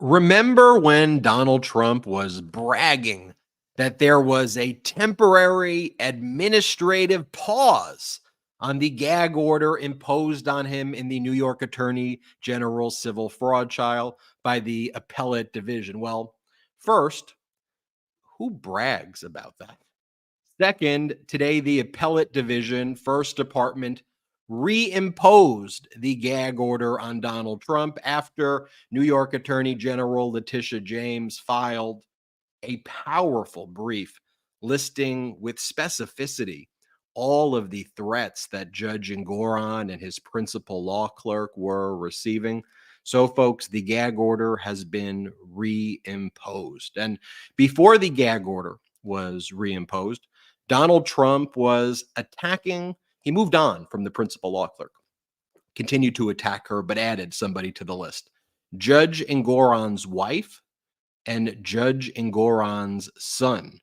Remember when Donald Trump was bragging that there was a temporary administrative pause on the gag order imposed on him in the New York Attorney General civil fraud trial by the appellate division? Well, first, who brags about that? Second, today the appellate division, First Department, reimposed the gag order on Donald Trump after New York Attorney General Letitia James filed a powerful brief listing with specificity all of the threats that Judge Engoron and his principal law clerk were receiving. So, folks, the gag order has been reimposed. And before the gag order was reimposed, Donald Trump was attacking. He moved on from the principal law clerk, continued to attack her, but added somebody to the list: Judge Engoron's wife and Judge Engoron's son.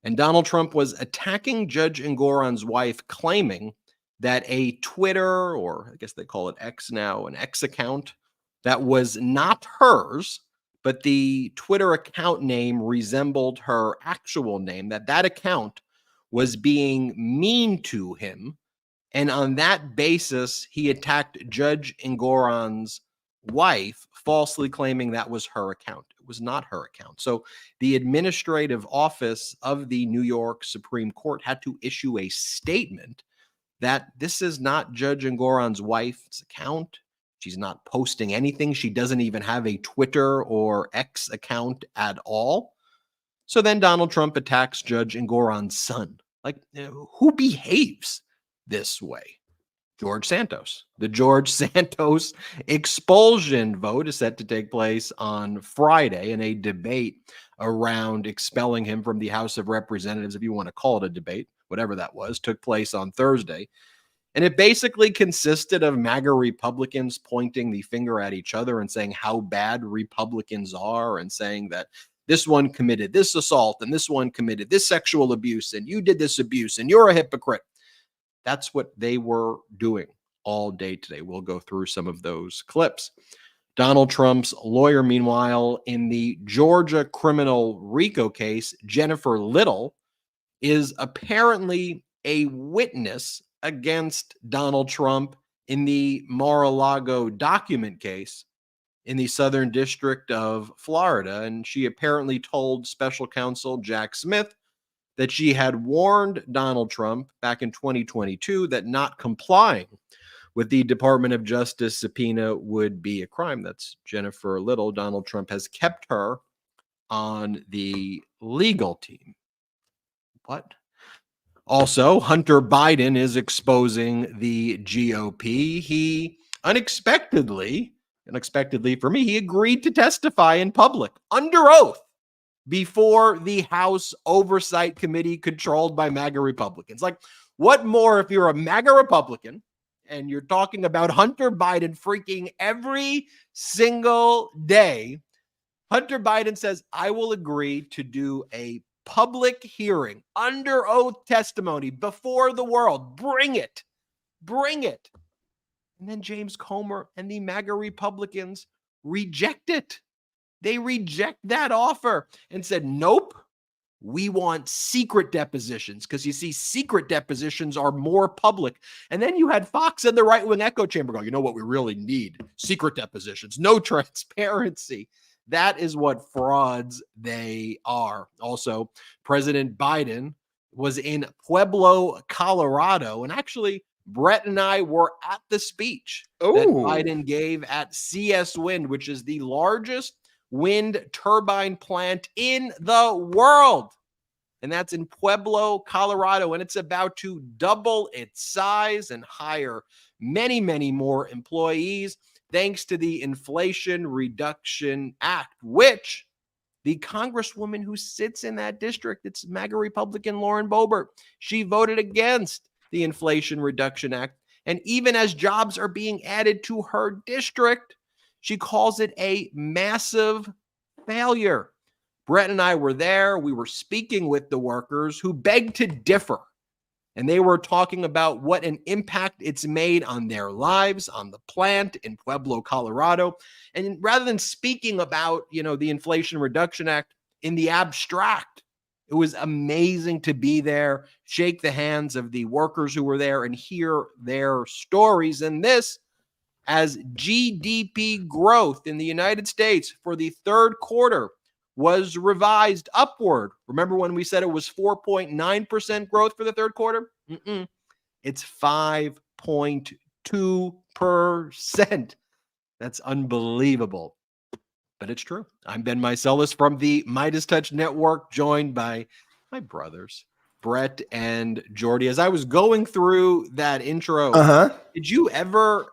And Donald Trump was attacking Judge Engoron's wife, claiming that a Twitter, or I guess they call it X now, an X account that was not hers, but the Twitter account name resembled her actual name, that account was being mean to him. And on that basis, he attacked Judge Engoron's wife, falsely claiming that was her account. It was not her account. So the administrative office of the New York Supreme Court had to issue a statement that this is not Judge Engoron's wife's account. She's not posting anything. She doesn't even have a Twitter or X account at all. So then Donald Trump attacks Judge Engoron's son. Like, who behaves this way? George Santos. The George Santos expulsion vote is set to take place on Friday, and a debate around expelling him from the House of Representatives, if you want to call it a debate, whatever that was, took place on Thursday. And it basically consisted of MAGA Republicans pointing the finger at each other and saying how bad Republicans are, and saying that this one committed this assault and this one committed this sexual abuse and you did this abuse and you're a hypocrite. That's what they were doing all day today. We'll go through some of those clips. Donald Trump's lawyer, meanwhile, in the Georgia criminal RICO case, Jennifer Little, is apparently a witness against Donald Trump in the Mar-a-Lago document case in the Southern District of Florida. And she apparently told special counsel Jack Smith that she had warned Donald Trump back in 2022 that not complying with the Department of Justice subpoena would be a crime. That's Jennifer Little. Donald Trump has kept her on the legal team. What? Also, Hunter Biden is exposing the GOP. He unexpectedly for me, he agreed to testify in public under oath before the House Oversight Committee controlled by MAGA Republicans. Like, what more if you're a MAGA Republican and you're talking about Hunter Biden freaking every single day? Hunter Biden says, I will agree to do a public hearing, under oath testimony before the world. Bring it. Bring it. And then James Comer and the MAGA Republicans reject it. They reject that offer and said, nope, we want secret depositions, because you see, secret depositions are more public. And then you had Fox and the right-wing echo chamber go, you know what we really need? Secret depositions, no transparency. That is what frauds they are. Also, President Biden was in Pueblo, Colorado, and actually Brett and I were at the speech that Biden gave at CS Wind, which is the largest wind turbine plant in the world. And that's in Pueblo, Colorado. And it's about to double its size and hire many, many more employees, thanks to the Inflation Reduction Act, which the congresswoman who sits in that district, it's MAGA Republican Lauren Boebert, she voted against the Inflation Reduction Act. And even as jobs are being added to her district, she calls it a massive failure. Brett and I were there. We were speaking with the workers who begged to differ And they were talking about what an impact it's made on their lives, on the plant in Pueblo, Colorado. And rather than speaking about, the Inflation Reduction Act in the abstract, it was amazing to be there, shake the hands of the workers who were there and hear their stories. And this, as GDP growth in the United States for the third quarter was revised upward. Remember when we said it was 4.9% growth for the third quarter? It's 5.2%. That's unbelievable. But it's true. I'm Ben Meiselas from the MeidasTouch Network, joined by my brothers, Brett and Jordy. As I was going through that intro, did you ever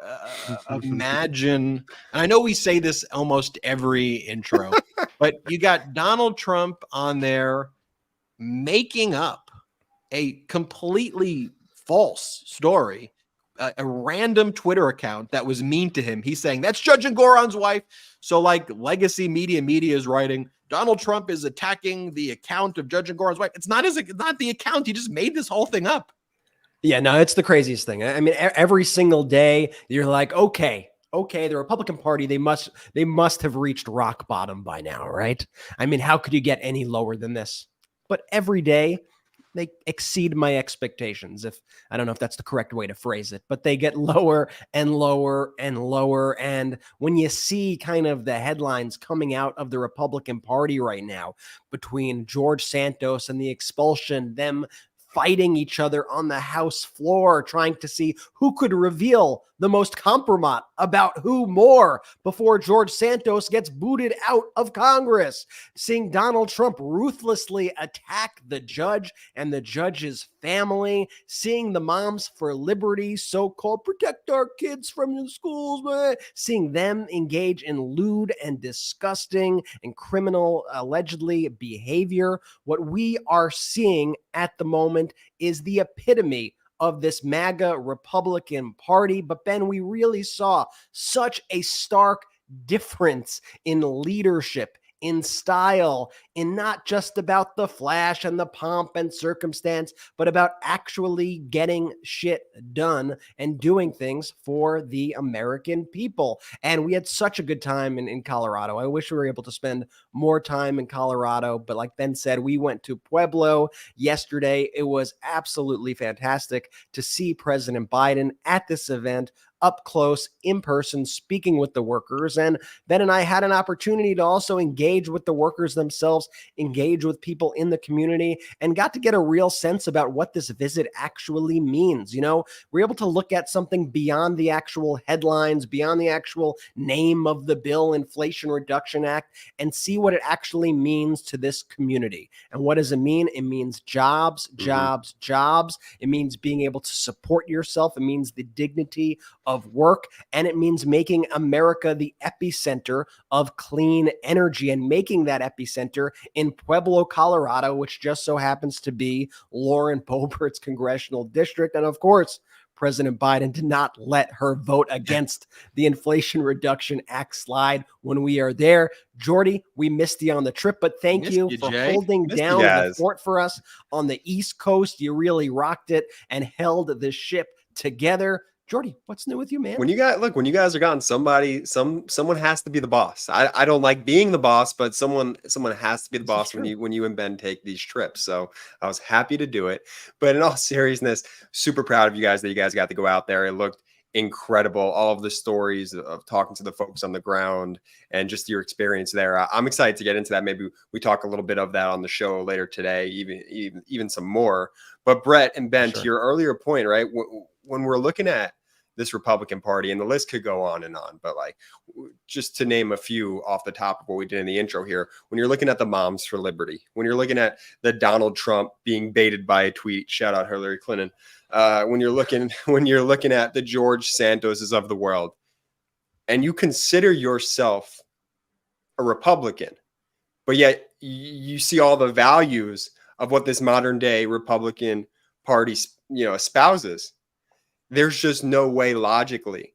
imagine, and I know we say this almost every intro, but you got Donald Trump on there making up a completely false story, a random Twitter account that was mean to him. He's saying, that's Judge Engoron's wife. So like legacy media is writing, Donald Trump is attacking the account of Judge Engoron's wife. It's not the account. He just made this whole thing up. Yeah, no, it's the craziest thing. I mean, every single day you're like, okay, the Republican Party, they must have reached rock bottom by now, right? I mean, how could you get any lower than this? But every day they exceed my expectations. If I don't know if that's the correct way to phrase it, but they get lower and lower and lower. And when you see kind of the headlines coming out of the Republican Party right now between George Santos and the expulsion, them fighting each other on the House floor, trying to see who could reveal the most compromise about who more before George Santos gets booted out of Congress. Seeing Donald Trump ruthlessly attack the judge and the judge's family. Seeing the Moms for Liberty, so-called protect our kids from the schools. Seeing them engage in lewd and disgusting and criminal, allegedly, behavior. What we are seeing at the moment is the epitome of this MAGA Republican Party. But Ben, we really saw such a stark difference in leadership, in style, in not just about the flash and the pomp and circumstance, but about actually getting shit done and doing things for the American people. And we had such a good time in Colorado. I wish we were able to spend more time in Colorado, but like Ben said, we went to Pueblo yesterday. It was absolutely fantastic to see President Biden at this event, up close, in person, speaking with the workers. And Ben and I had an opportunity to also engage with the workers themselves, engage with people in the community, and got to get a real sense about what this visit actually means. We're able to look at something beyond the actual headlines, beyond the actual name of the bill, Inflation Reduction Act, and see what it actually means to this community. And what does it mean? It means jobs, jobs, jobs. It means being able to support yourself. It means the dignity of work, and it means making America the epicenter of clean energy, and making that epicenter in Pueblo, Colorado, which just so happens to be Lauren Boebert's congressional district. And of course, President Biden did not let her vote against the Inflation Reduction Act slide when we are there. Jordy, we missed you on the trip, but thank you for holding down the fort for us on the East Coast. You really rocked it and held the ship together. Jordy, what's new with you, man? When you guys are gone, someone has to be the boss. I don't like being the boss, but someone has to be the boss when you and Ben take these trips. So I was happy to do it. But in all seriousness, super proud of you guys that you guys got to go out there. It looked incredible. All of the stories of talking to the folks on the ground and just your experience there. I'm excited to get into that. Maybe we talk a little bit of that on the show later today, even some more. But Brett and Ben, to your earlier point, right? When we're looking at this Republican Party, and the list could go on and on, but like just to name a few off the top of what we did in the intro here, when you're looking at the Moms for Liberty, when you're looking at the Donald Trump being baited by a tweet, shout out Hillary Clinton, when you're looking at the George Santoses of the world, and you consider yourself a Republican, but yet you see all the values of what this modern day Republican Party, espouses, there's just no way logically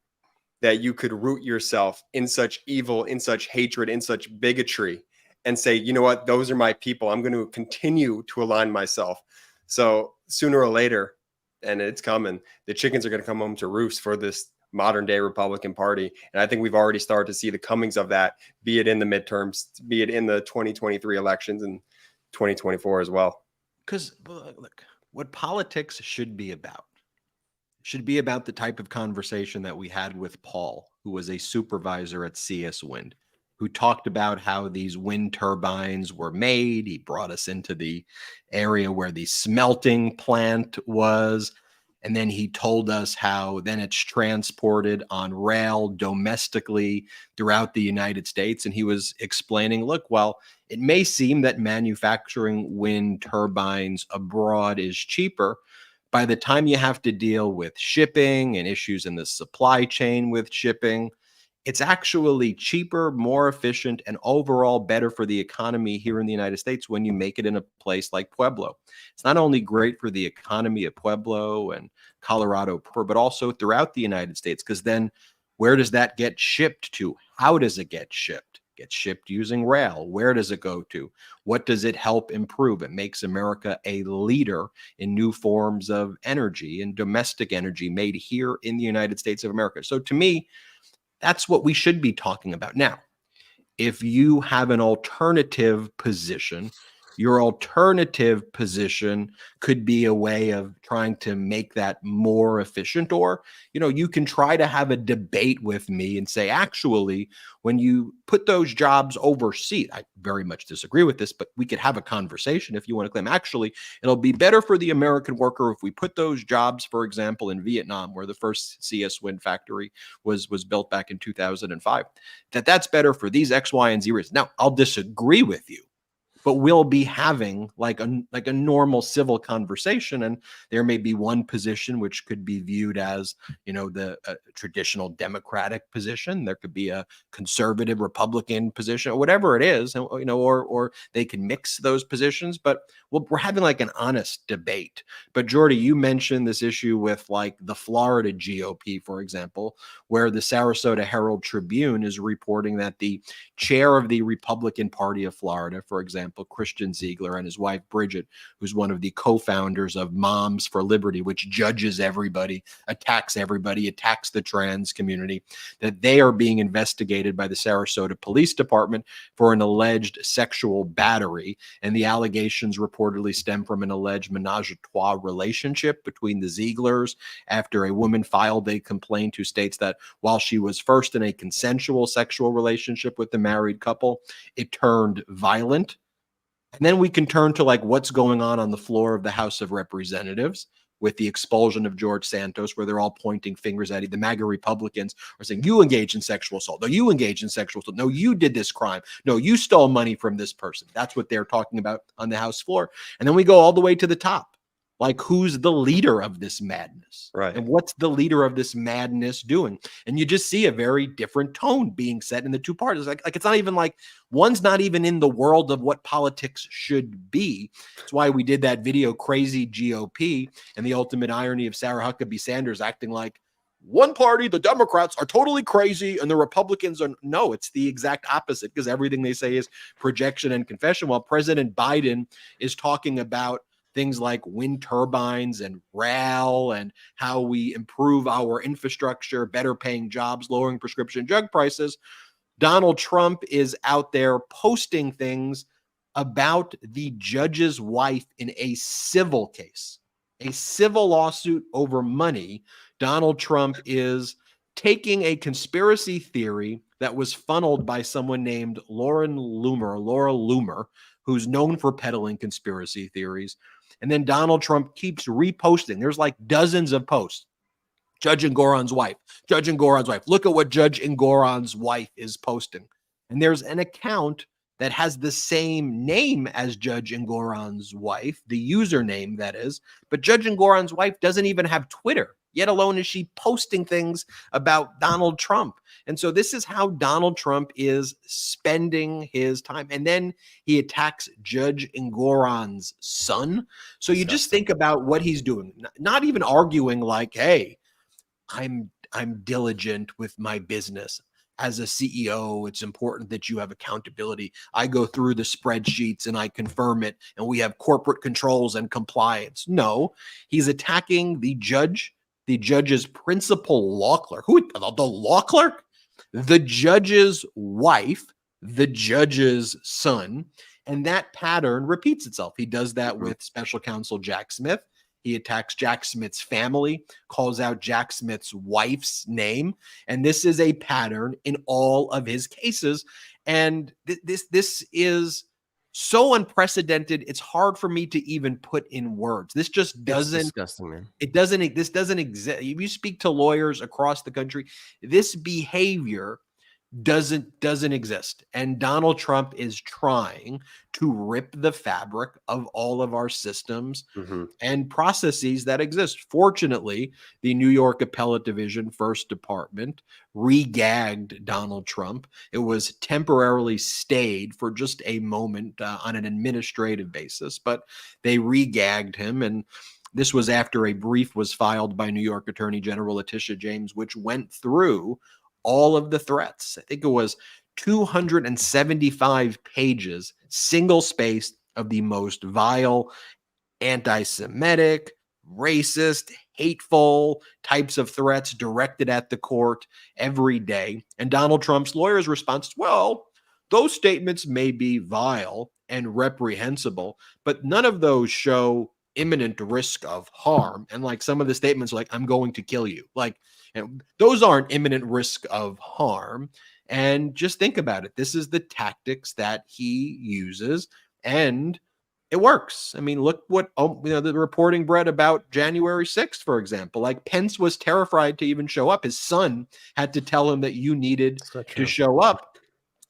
that you could root yourself in such evil, in such hatred, in such bigotry, and say, you know what, those are my people. I'm going to continue to align myself. So sooner or later, and it's coming. The chickens are going to come home to roost for this modern day Republican Party. And I think we've already started to see the comings of that, be it in the midterms, be it in the 2023 elections and 2024 as well. Because look, what politics should be about the type of conversation that we had with Paul, who was a supervisor at CS Wind, who talked about how these wind turbines were made. He brought us into the area where the smelting plant was. And then he told us how then it's transported on rail domestically throughout the United States. And he was explaining, look, while it may seem that manufacturing wind turbines abroad is cheaper, by the time you have to deal with shipping and issues in the supply chain with shipping, it's actually cheaper, more efficient, and overall better for the economy here in the United States when you make it in a place like Pueblo. It's not only great for the economy of Pueblo and Colorado, but also throughout the United States, because then where does that get shipped to? How does it get shipped? It gets shipped using rail. Where does it go to? What does it help improve? It makes America a leader in new forms of energy and domestic energy made here in the United States of America. So to me, that's what we should be talking about. Now, if you have an alternative position, your alternative position could be a way of trying to make that more efficient. Or, you can try to have a debate with me and say, actually, when you put those jobs overseas, I very much disagree with this, but we could have a conversation if you want to claim, actually, it'll be better for the American worker if we put those jobs, for example, in Vietnam, where the first CS Wind factory was built back in 2005, that's better for these X, Y, and Z reasons. Now, I'll disagree with you, but we'll be having like a normal civil conversation. And there may be one position which could be viewed as, the traditional Democratic position. There could be a conservative Republican position, or whatever it is, or they can mix those positions. But we're having like an honest debate. But Jordy, you mentioned this issue with like the Florida GOP, for example, where the Sarasota Herald Tribune is reporting that the chair of the Republican Party of Florida, for example, Christian Ziegler, and his wife Bridget, who's one of the co-founders of Moms for Liberty, which judges everybody, attacks the trans community, that they are being investigated by the Sarasota Police Department for an alleged sexual battery. And the allegations reportedly stem from an alleged menage a trois relationship between the Zieglers after a woman filed a complaint who states that while she was first in a consensual sexual relationship with the married couple, it turned violent. And then we can turn to like what's going on the floor of the House of Representatives with the expulsion of George Santos, where they're all pointing fingers at it. The MAGA Republicans are saying, you engaged in sexual assault. No, you engaged in sexual assault. No, you did this crime. No, you stole money from this person. That's what they're talking about on the House floor. And then we go all the way to the top. Like, who's the leader of this madness? Right. And what's the leader of this madness doing? And you just see a very different tone being set in the two parties. Like it's not even like one's not even in the world of what politics should be. That's why we did that video, Crazy GOP, and the ultimate irony of Sarah Huckabee Sanders acting like one party, the Democrats, are totally crazy and the Republicans are. No, it's the exact opposite, because everything they say is projection and confession, while President Biden is talking about things like wind turbines and rail and how we improve our infrastructure, better paying jobs, lowering prescription drug prices. Donald Trump is out there posting things about the judge's wife in a civil case, a civil lawsuit over money. Donald Trump is taking a conspiracy theory that was funneled by someone named Laura Loomer, who's known for peddling conspiracy theories. And then Donald Trump keeps reposting. There's like dozens of posts. Judge Engoron's wife. Look at what Judge Engoron's wife is posting. And there's an account that has the same name as Judge Engoron's wife, the username that is, but Judge Engoron's wife doesn't even have Twitter, yet alone is she posting things about Donald Trump. And so this is how Donald Trump is spending his time. And then he attacks Judge Engoron's son. So you just think about what he's doing, not even arguing like, hey, I'm diligent with my business. as a CEO, it's important that you have accountability. I go through the spreadsheets and I confirm it, and we have corporate controls and compliance. No, he's attacking the judge's principal law clerk. Who, the law clerk? The judge's wife, the judge's son. And that pattern repeats itself. He does that with special counsel Jack Smith. He attacks Jack Smith's family, calls out Jack Smith's wife's name. And this is a pattern in all of his cases. And this is so unprecedented. It's hard for me to even put in words. This just doesn't, disgusting, man. This doesn't exist. If you speak to lawyers across the country, this behavior doesn't exist. And Donald Trump is trying to rip the fabric of all of our systems and processes that exist. Fortunately, the New York Appellate Division First Department re-gagged Donald Trump. It was temporarily stayed for just a moment on an administrative basis, but they re-gagged him. And this was after a brief was filed by New York Attorney General Letitia James, which went through all of the threats. I think it was 275 pages, single-spaced, of the most vile, anti-Semitic, racist, hateful types of threats directed at the court every day. And Donald Trump's lawyer's response, well, those statements may be vile and reprehensible, but none of those show imminent risk of harm. And like some of the statements, like, I'm going to kill you. Like, and those aren't imminent risk of harm. And just think about it. This is the tactics that he uses, and it works. I mean, look what the reporting, Brett, about January 6th, for example. Like, Pence was terrified to even show up. His son had to tell him that you needed to show up.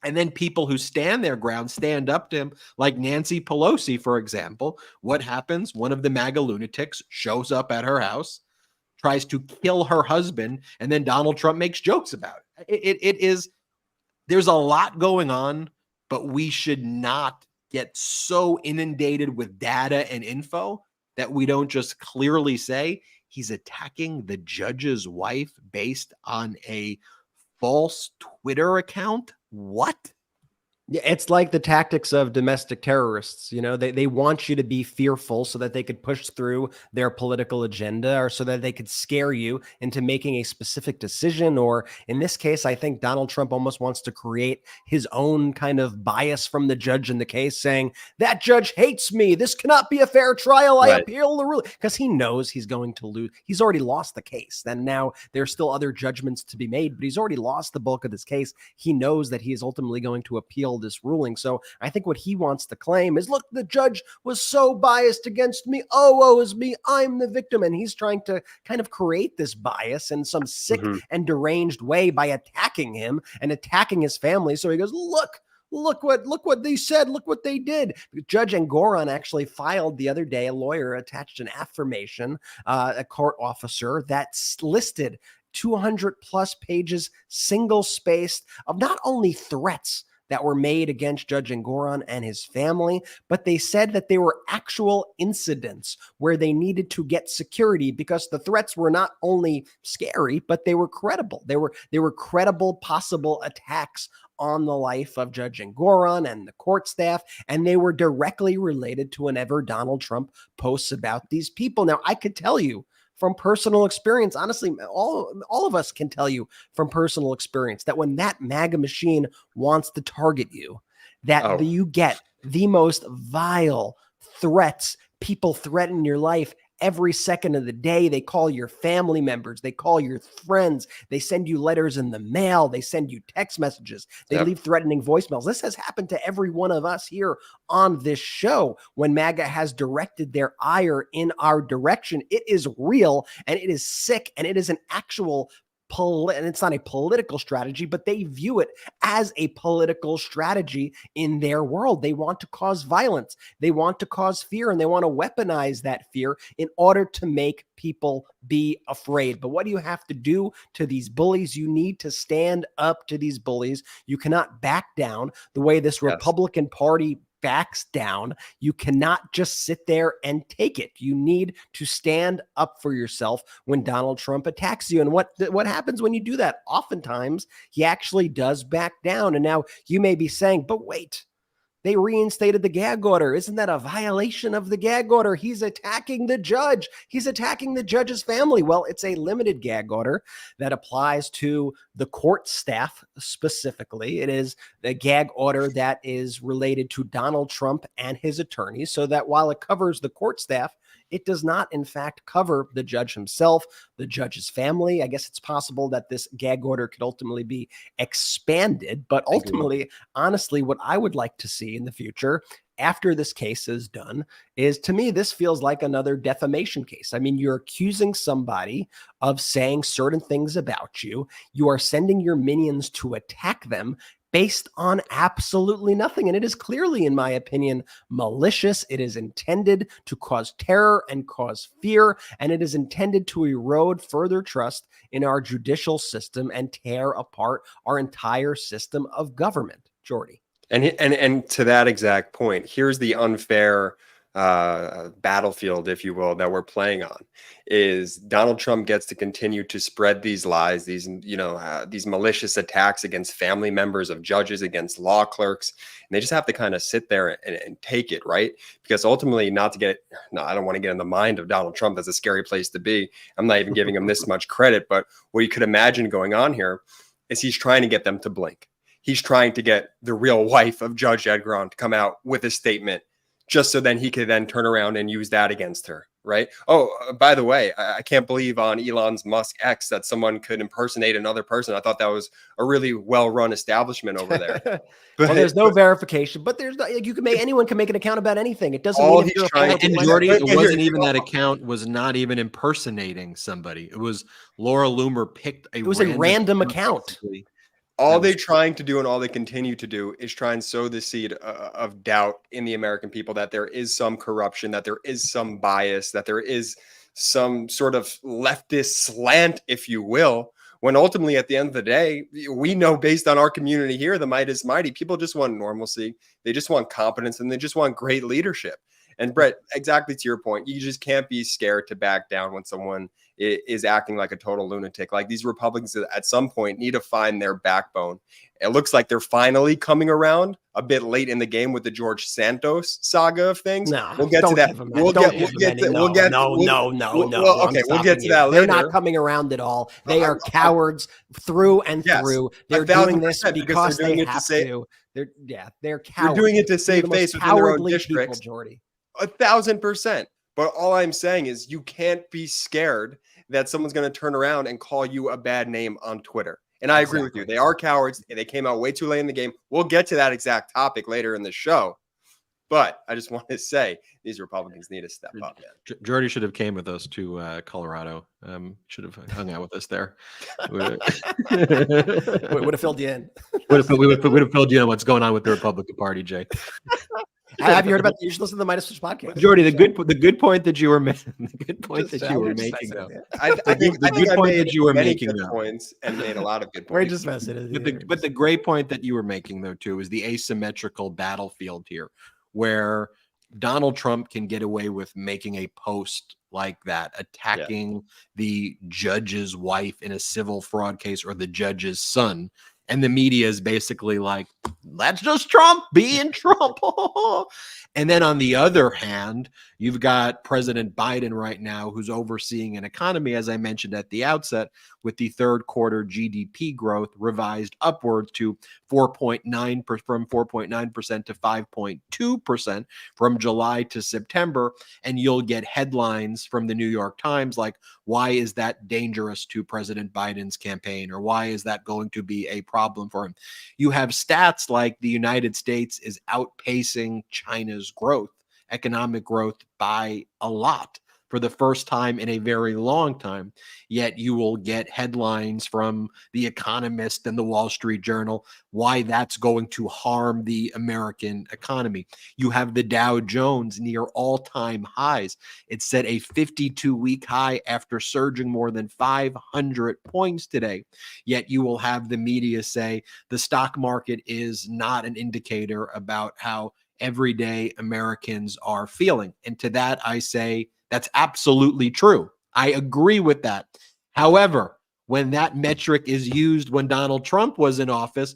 And then people who stand their ground stand up to him, like Nancy Pelosi, for example. What happens? One of the MAGA lunatics shows up at her house, tries to kill her husband, and then Donald Trump makes jokes about it. There's a lot going on, but we should not get so inundated with data and info that we don't just clearly say he's attacking the judge's wife based on a false Twitter account. What? Yeah, it's like the tactics of domestic terrorists. You know, they want you to be fearful so that they could push through their political agenda, or so that they could scare you into making a specific decision. Or in this case, I think Donald Trump almost wants to create his own kind of bias from the judge in the case, saying that judge hates me. This cannot be a fair trial. I appeal the ruling, because he knows he's going to lose. He's already lost the case. Then now there's still other judgments to be made, but he's already lost the bulk of this case. He knows that he is ultimately going to appeal this ruling. So I think what he wants to claim is, look, the judge was so biased against me. Oh, woe is me. I'm the victim. And he's trying to kind of create this bias in some sick and deranged way by attacking him and attacking his family. So he goes, look what they said. Look what they did. Judge Engoron actually filed the other day, a lawyer attached an affirmation, a court officer that's listed 200 plus pages, single spaced, of not only threats that were made against Judge Engoron and his family, but they said that they were actual incidents where they needed to get security, because the threats were not only scary, but they were credible. They were credible possible attacks on the life of Judge Engoron and the court staff, and they were directly related to whenever Donald Trump posts about these people. Now, I could tell you from personal experience, honestly, all of us can tell you from personal experience that when that MAGA machine wants to target you, that you get the most vile threats. People threaten your life every second of the day. They call your family members. They call your friends. They send you letters in the mail. They send you text messages. They leave threatening voicemails. This has happened to every one of us here on this show. When MAGA has directed their ire in our direction, it is real, and it is sick, and it is an actual and it's not a political strategy, but they view it as a political strategy in their world. They want to cause violence. They want to cause fear, and they want to weaponize that fear in order to make people be afraid. But what do you have to do to these bullies? You need to stand up to these bullies. You cannot back down the way this Republican Party backs down. You cannot just sit there and take it. You need to stand up for yourself when Donald Trump attacks you. And what happens when you do that? Oftentimes, he actually does back down. And now you may be saying, but wait, they reinstated the gag order. Isn't that a violation of the gag order? He's attacking the judge. He's attacking the judge's family. Well, it's a limited gag order that applies to the court staff specifically. It is a gag order that is related to Donald Trump and his attorneys, so that while it covers the court staff, it does not, in fact, cover the judge himself, the judge's family. I guess it's possible that this gag order could ultimately be expanded, but ultimately, honestly, what I would like to see in the future after this case is done is, to me, this feels like another defamation case. I mean, you're accusing somebody of saying certain things about you. You are sending your minions to attack them based on absolutely nothing. And it is clearly, in my opinion, malicious. It is intended to cause terror and cause fear, and it is intended to erode further trust in our judicial system and tear apart our entire system of government. Jordy. And to that exact point, here's the unfair battlefield, if you will, that we're playing on. Is Donald Trump gets to continue to spread these lies, these malicious attacks against family members of judges, against law clerks, and they just have to kind of sit there and take it, right? Because ultimately, I don't want to get in the mind of Donald Trump. That's a scary place to be. I'm not even giving him this much credit, but what you could imagine going on here is he's trying to get them to blink. He's trying to get the real wife of Judge Edgron to come out with a statement, just so then he could then turn around and use that against her, right? Oh, by the way, I can't believe on Elon Musk X that someone could impersonate another person. I thought that was a really well-run establishment over there. Well, there's no verification, but there's anyone can make an account about anything. It doesn't mean if you're and Jordy, it wasn't even that account was not even impersonating somebody. It was Laura Loomer picked a random account. All they're trying to do and all they continue to do is try and sow the seed of doubt in the American people that there is some corruption, that there is some bias, that there is some sort of leftist slant, if you will, when ultimately at the end of the day, we know based on our community here, the Meidas Mighty, people just want normalcy. They just want competence and they just want great leadership. And Brett, exactly to your point, you just can't be scared to back down when someone is acting like a total lunatic. Like these Republicans at some point need to find their backbone. It looks like they're finally coming around a bit late in the game with the George Santos saga of things. No, we'll get to that. We'll get to that later. They're not coming around at all. They are cowards through and through. They're doing this because they have to. They're cowards. They're doing it to save face within their own districts. Jordy. 1,000%. But all I'm saying is you can't be scared that someone's going to turn around and call you a bad name on Twitter. And I agree with you. They are cowards. They came out way too late in the game. We'll get to that exact topic later in the show. But I just want to say these Republicans need to step up, man. Jordy should have came with us to Colorado. Should have hung out with us there. Would have filled you in. Would have filled you in what's going on with the Republican Party, Jay. Have you heard about? You should listen to the MeidasTouch Podcast. Jordy, the good point that you were making. The good point that you were making, though. I think the good point that you were making, though, points and made a lot of good points. We're just messing. But the great point that you were making, though, too, is the asymmetrical battlefield here, where Donald Trump can get away with making a post like that, attacking the judge's wife in a civil fraud case or the judge's son. And the media is basically like, that's just Trump being Trump. And then on the other hand, you've got President Biden right now, who's overseeing an economy, as I mentioned at the outset, with the third quarter GDP growth revised upwards to 4.9% from 4.9% to 5.2% from July to September. And you'll get headlines from the New York Times like, why is that dangerous to President Biden's campaign? Or why is that going to be a problem for him? You have stats like the United States is outpacing China's growth, economic growth, by a lot for the first time in a very long time. Yet you will get headlines from The Economist and the Wall Street Journal, why that's going to harm the American economy. You have the Dow Jones near all-time highs. It set a 52-week high after surging more than 500 points today. Yet you will have the media say the stock market is not an indicator about how everyday Americans are feeling. And to that, I say that's absolutely true. I agree with that. However, when that metric is used when Donald Trump was in office,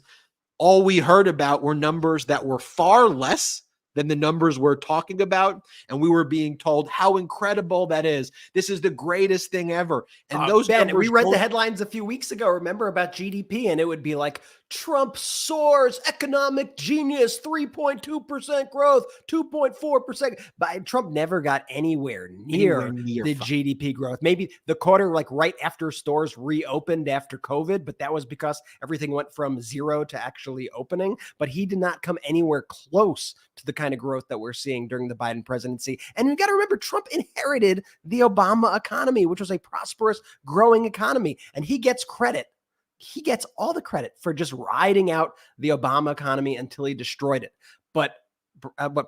all we heard about were numbers that were far less than the numbers we're talking about. And we were being told how incredible that is. This is the greatest thing ever. And those Ben, numbers we read the don't- headlines a few weeks ago, remember, about GDP, and it would be like, Trump soars, economic genius, 3.2% growth, 2.4%. But Trump never got anywhere near the GDP growth. Maybe the quarter, like right after stores reopened after COVID, but that was because everything went from zero to actually opening. But he did not come anywhere close to the kind of growth that we're seeing during the Biden presidency. And you got to remember, Trump inherited the Obama economy, which was a prosperous, growing economy. And he gets credit. He gets all the credit for just riding out the Obama economy until he destroyed it. But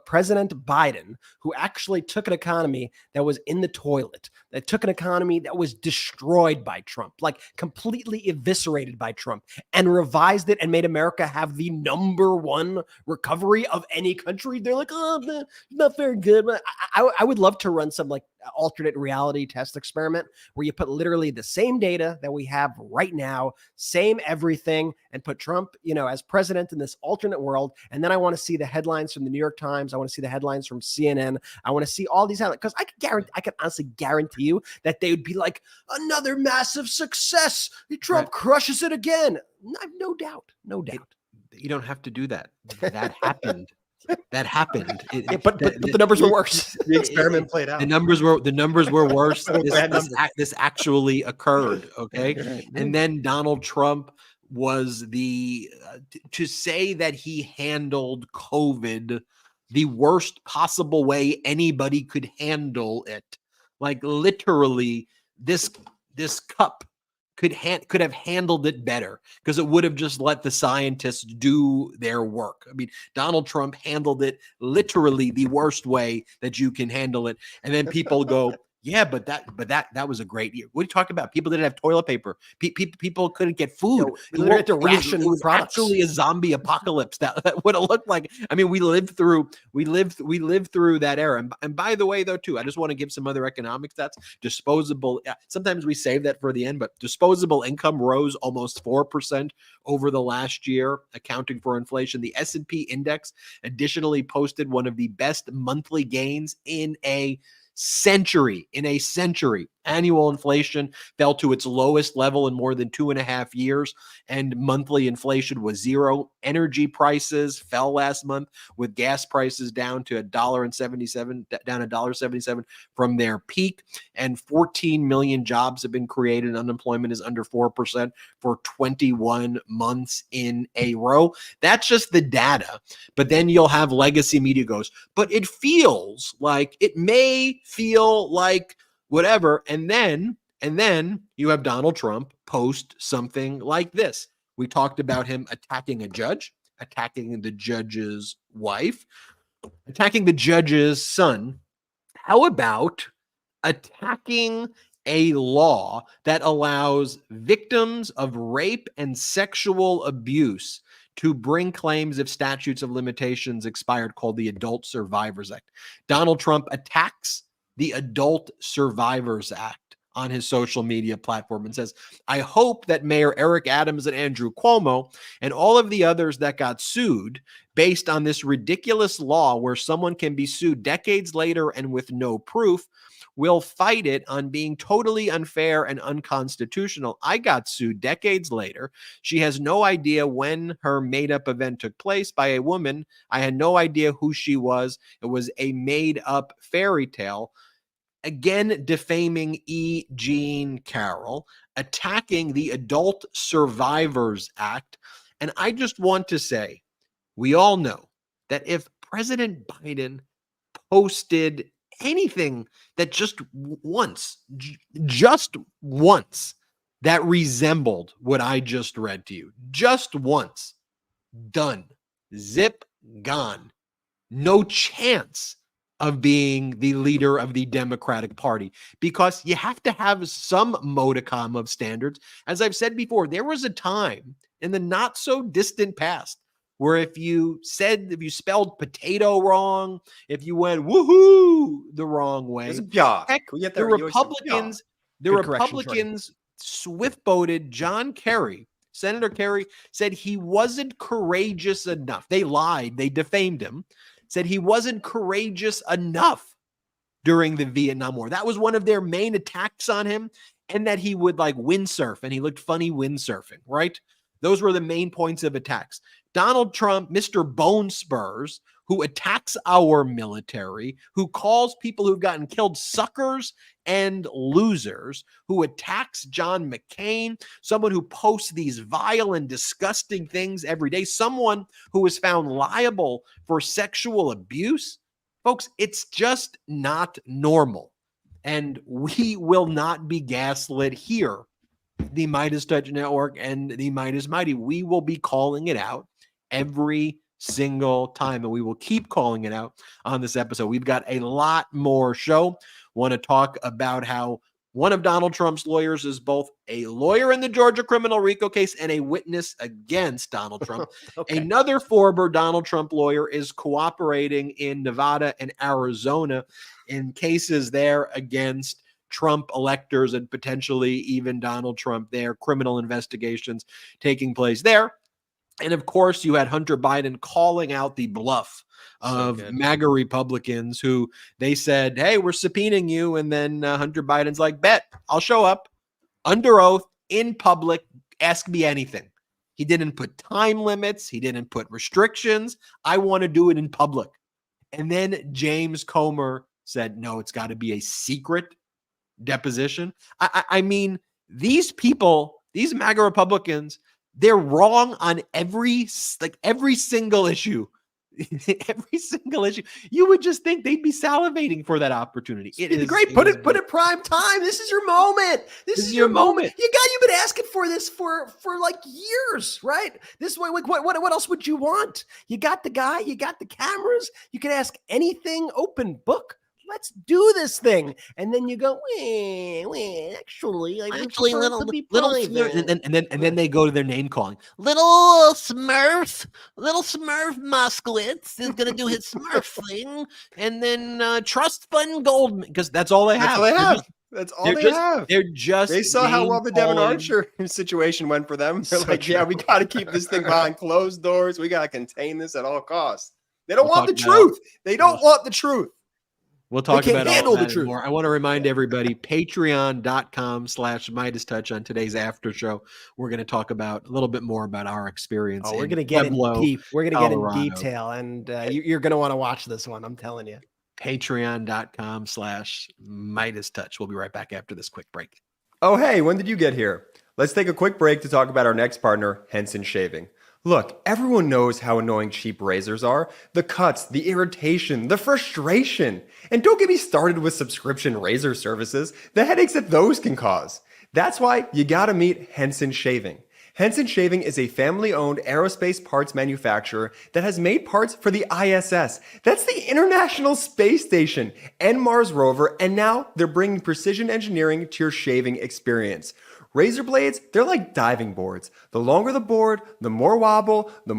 President Biden, who actually took an economy that was in the toilet, that took an economy that was destroyed by Trump, like completely eviscerated by Trump, and revised it and made America have the #1 recovery of any country. They're like, oh, not very good. I would love to run some like alternate reality test experiment where you put literally the same data that we have right now, same everything, and put Trump, as president in this alternate world. And then I want to see the headlines from the New York Times. I want to see the headlines from CNN. I want to see all these headlines because I can honestly guarantee you that they would be like, another massive success. Trump crushes it again. No doubt. You don't have to do that. That happened. That happened. But the numbers were worse. The experiment played out. The numbers were worse. This actually occurred. Okay. Right. And then Donald Trump was to say that he handled COVID the worst possible way anybody could handle it. Like literally this cup could have handled it better because it would have just let the scientists do their work. I mean, Donald Trump handled it literally the worst way that you can handle it. And then people go, yeah, but that was a great year. What are you talking about? People didn't have toilet paper. People couldn't get food. It was actually a zombie apocalypse that would have looked like. I mean, we lived through that era. And by the way, though, too, I just want to give some other economic stats. Disposable. Sometimes we save that for the end, but disposable income rose almost 4% over the last year, accounting for inflation. The S&P index additionally posted one of the best monthly gains in a century. Annual inflation fell to its lowest level in more than 2.5 years, and monthly inflation was 0. Energy prices fell last month, with gas prices down to $1.77 from their peak, and 14 million jobs have been created. Unemployment is under 4% for 21 months in a row. That's just the data. But then you'll have legacy media goes, but it may feel like whatever. And then you have Donald Trump post something like this. We talked about him attacking a judge, attacking the judge's wife, attacking the judge's son. How about attacking a law that allows victims of rape and sexual abuse to bring claims if statutes of limitations expired, called the Adult Survivors Act? Donald Trump attacks the Adult Survivors Act on his social media platform and says, I hope that Mayor Eric Adams and Andrew Cuomo and all of the others that got sued based on this ridiculous law where someone can be sued decades later and with no proof will fight it on being totally unfair and unconstitutional. I got sued decades later. She has no idea when her made-up event took place by a woman. I had no idea who she was. It was a made-up fairy tale. Again, defaming E. Jean Carroll, attacking the Adult Survivors Act. And I just want to say, we all know that if President Biden posted anything that just once that resembled what I just read to you, just once, done, zip, gone, no chance of being the leader of the Democratic Party, because you have to have some modicum of standards. As I've said before, there was a time in the not so distant past where if you spelled potato wrong, if you went woohoo the wrong way, It's a bia. heck, Can we get the there? Republicans Good correction, Jordy. swift-boated John Kerry. Senator Kerry said he wasn't courageous enough. They lied. They defamed him. Said he wasn't courageous enough during the Vietnam War. That was one of their main attacks on him, and that he would like windsurf, and he looked funny windsurfing, right? Those were the main points of attacks. Donald Trump, Mr. Bone Spurs, who attacks our military, who calls people who've gotten killed suckers and losers, who attacks John McCain, someone who posts these vile and disgusting things every day, someone who was found liable for sexual abuse. Folks, it's just not normal. And we will not be gaslit here. The MeidasTouch Network and the Meidas Mighty, we will be calling it out every single time, and we will keep calling it out on this episode. We've got a lot more show. Want to talk about how one of Donald Trump's lawyers is both a lawyer in the Georgia criminal RICO case and a witness against Donald Trump. Okay. Another former Donald Trump lawyer is cooperating in Nevada and Arizona in cases there against Trump electors and potentially even Donald Trump there, criminal investigations taking place there. And of course, you had Hunter Biden calling out the bluff of MAGA Republicans who they said, hey, we're subpoenaing you. And then Hunter Biden's like, bet, I'll show up under oath in public. Ask me anything. He didn't put time limits. He didn't put restrictions. I want to do it in public. And then James Comer said, no, it's got to be a secret deposition. I mean, these people, these MAGA Republicans, they're wrong on every single issue. Every single issue. You would just think they'd be salivating for that opportunity. It is great. Put it prime time. This is your moment. This is your moment. You've been asking for this for like years, right? This way, what else would you want? You got the guy, you got the cameras, you can ask anything, open book. Let's do this thing. And then you go, actually, little, and then they go to their name calling. Little Smurf Moskowitz is going to do his Smurf thing. And then Trust Fund Goldman, because that's all they have. That's all they have. They saw how well the Devin Archer situation went for them. They're like, yeah, we got to keep this thing behind closed doors. We got to contain this at all costs. They don't want the truth. They don't want the truth. We'll talk about all that and more. I want to remind everybody, patreon.com/MeidasTouch on today's after show. We're going to talk about a little bit more about our experience. We're going to get in deep. We're going to get in detail, and you're going to want to watch this one. I'm telling you. Patreon.com/MeidasTouch. We'll be right back after this quick break. Oh, hey, when did you get here? Let's take a quick break to talk about our next partner, Henson Shaving. Look, everyone knows how annoying cheap razors are. The cuts, the irritation, the frustration. And don't get me started with subscription razor services, the headaches that those can cause. That's why you gotta meet Henson Shaving. Henson Shaving is a family-owned aerospace parts manufacturer that has made parts for the ISS. That's the International Space Station and Mars rover, and now they're bringing precision engineering to your shaving experience. Razor blades, they're like diving boards. The longer the board, the more wobble, the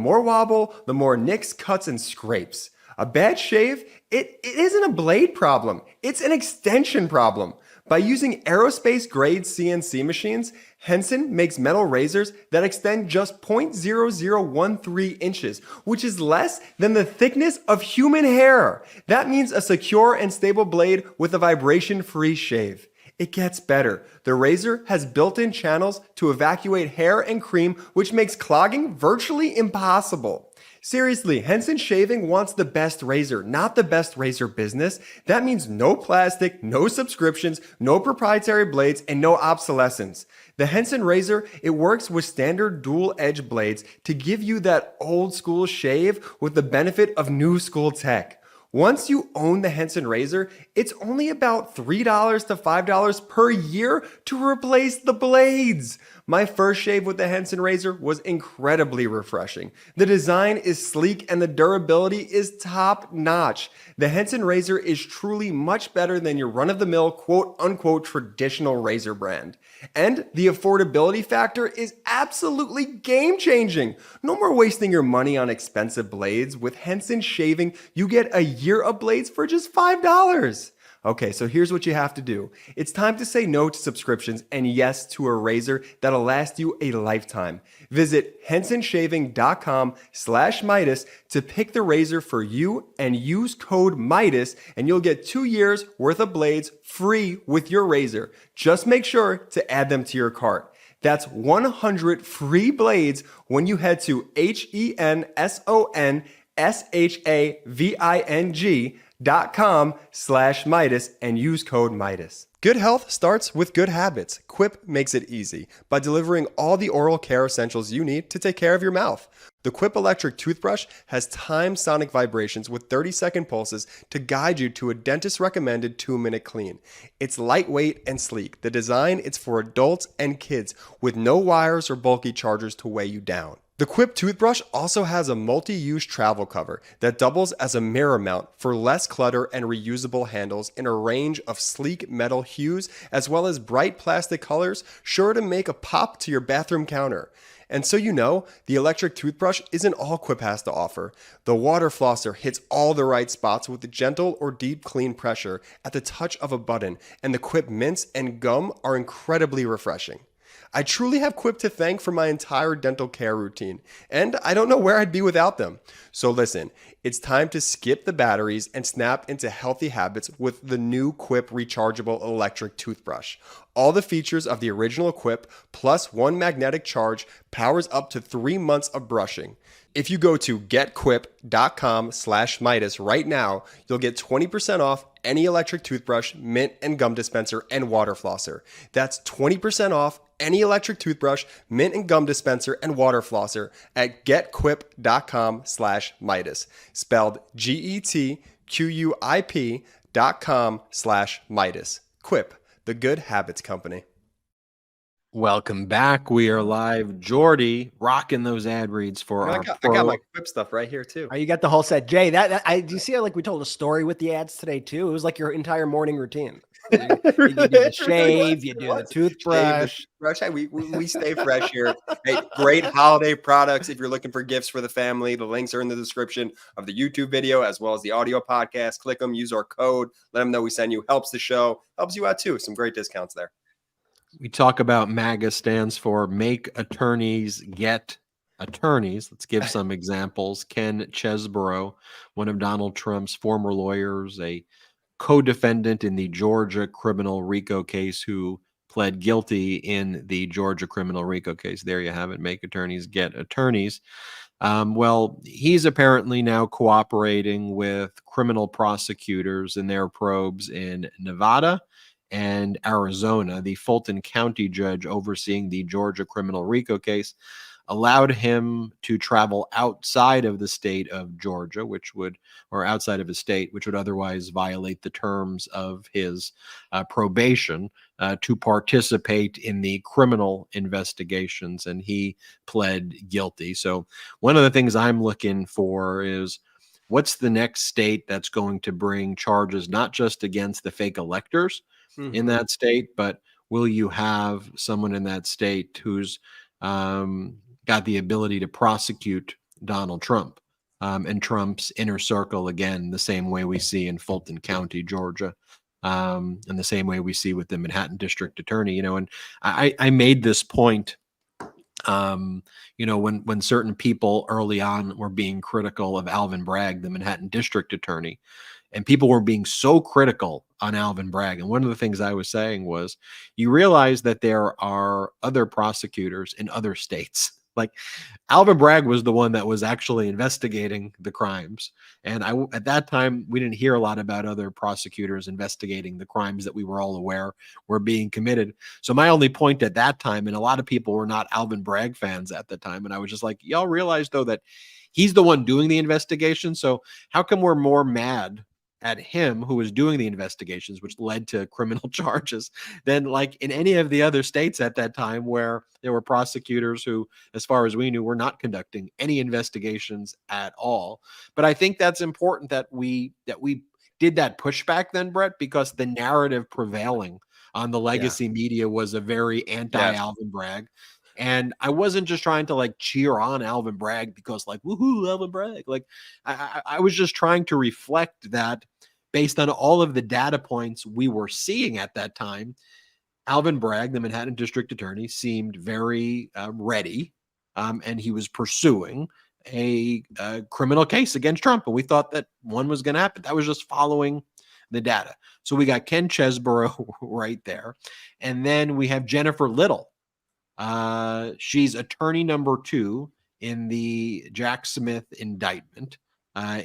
more nicks, cuts, and scrapes. A bad shave, it isn't a blade problem. It's an extension problem. By using aerospace-grade CNC machines, Henson makes metal razors that extend just 0.0013 inches, which is less than the thickness of human hair. That means a secure and stable blade with a vibration-free shave. It gets better. The razor has built-in channels to evacuate hair and cream, which makes clogging virtually impossible. Seriously, Henson Shaving wants the best razor, not the best razor business. That means no plastic, no subscriptions, no proprietary blades, and no obsolescence. The Henson razor, it works with standard dual-edge blades to give you that old-school shave with the benefit of new-school tech. Once you own the Henson razor, it's only about $3 to $5 per year to replace the blades. My first shave with the Henson razor was incredibly refreshing. The design is sleek and the durability is top notch. The Henson razor is truly much better than your run-of-the-mill quote-unquote traditional razor brand. And the affordability factor is absolutely game-changing. No more wasting your money on expensive blades. With Henson shaving, you get a year of blades for just $5. Okay, so here's what you have to do. It's time to say no to subscriptions and yes to a razor that'll last you a lifetime. Visit hensonshaving.com/Meidas to pick the razor for you and use code Meidas and you'll get 2 years worth of blades free with your razor. Just make sure to add them to your cart. That's 100 free blades when you head to hensonshaving.com/Meidas and use code Meidas. Good health starts with good habits. Quip makes it easy by delivering all the oral care essentials you need to take care of your mouth. The Quip electric toothbrush has timed sonic vibrations with 30-second pulses to guide you to a dentist-recommended 2-minute clean. It's lightweight and sleek. The design is for adults and kids with no wires or bulky chargers to weigh you down. The Quip toothbrush also has a multi-use travel cover that doubles as a mirror mount for less clutter and reusable handles in a range of sleek metal hues as well as bright plastic colors, sure to make a pop to your bathroom counter. And so you know, the electric toothbrush isn't all Quip has to offer. The water flosser hits all the right spots with a gentle or deep clean pressure at the touch of a button, and the Quip mints and gum are incredibly refreshing. I truly have Quip to thank for my entire dental care routine, and I don't know where I'd be without them. So listen, it's time to skip the batteries and snap into healthy habits with the new Quip rechargeable electric toothbrush. All the features of the original Quip plus one magnetic charge powers up to 3 months of brushing. If you go to getquip.com/Meidas right now, you'll get 20% off any electric toothbrush, mint and gum dispenser, and water flosser. That's 20% off any electric toothbrush, mint and gum dispenser, and water flosser at getquip.com/Meidas. Spelled GETQUIP.com/Meidas. Quip, the good habits company. Welcome back. We are live. Jordy rocking those ad reads for I our got my Quip stuff right here too. Oh, you got the whole set. Jay, do you see how like we told a story with the ads today too? It was like your entire morning routine. You do the shave, you do the toothbrush. Hey, we stay fresh here. Hey, great holiday products. If you're looking for gifts for the family, the links are in the description of the YouTube video as well as the audio podcast. Click them, use our code, let them know we send you. Helps the show, helps you out too. Some great discounts there. We talk about MAGA stands for Make Attorneys Get Attorneys. Let's give some examples. Ken Chesborough, one of Donald Trump's former lawyers, a co-defendant in the Georgia criminal RICO case who pled guilty in the Georgia criminal RICO case. There you have it. Make Attorneys Get Attorneys. Well, he's apparently now cooperating with criminal prosecutors in their probes in Nevada and Arizona. The Fulton County judge overseeing the Georgia criminal RICO case allowed him to travel outside of the state of Georgia, or outside of his state, which would otherwise violate the terms of his probation, to participate in the criminal investigations, and he pled guilty. So one of the things I'm looking for is, what's the next state that's going to bring charges not just against the fake electors in that state, but will you have someone in that state who's got the ability to prosecute Donald Trump and Trump's inner circle, again, the same way we see in Fulton County, Georgia, and the same way we see with the Manhattan District Attorney. And I made this point, when certain people early on were being critical of Alvin Bragg, the Manhattan District Attorney, and people were being so critical on Alvin Bragg. And one of the things I was saying was, you realize that there are other prosecutors in other states. Like, Alvin Bragg was the one that was actually investigating the crimes. And at that time, we didn't hear a lot about other prosecutors investigating the crimes that we were all aware were being committed. So my only point at that time, and a lot of people were not Alvin Bragg fans at the time, and I was just like, y'all realize, though, that he's the one doing the investigation. So how come we're more mad at him who was doing the investigations, which led to criminal charges, than like in any of the other states at that time where there were prosecutors who, as far as we knew, were not conducting any investigations at all. But I think that's important that we did that pushback then, Brett, because the narrative prevailing on the legacy media was a very anti-Alvin Bragg. And I wasn't just trying to like cheer on Alvin Bragg because like, woohoo, Alvin Bragg. Like I was just trying to reflect that based on all of the data points we were seeing at that time, Alvin Bragg, the Manhattan District Attorney, seemed very ready, and he was pursuing a criminal case against Trump. And we thought that one was going to happen. That was just following the data. So we got Ken Chesborough right there. And then we have Jennifer Little. She's attorney number 2 in the Jack Smith indictment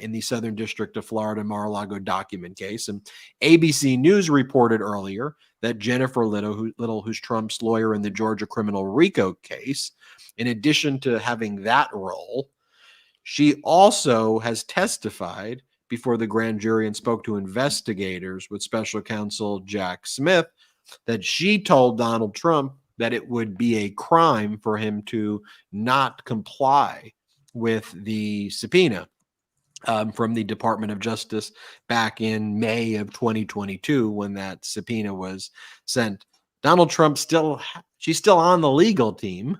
in the Southern District of Florida Mar-a-Lago document case. And ABC News reported earlier that Jennifer Little, who's Trump's lawyer in the Georgia criminal RICO case, in addition to having that role, she also has testified before the grand jury and spoke to investigators with special counsel Jack Smith that she told Donald Trump that it would be a crime for him to not comply with the subpoena from the Department of Justice back in May of 2022 when that subpoena was sent. Donald Trump she's still on the legal team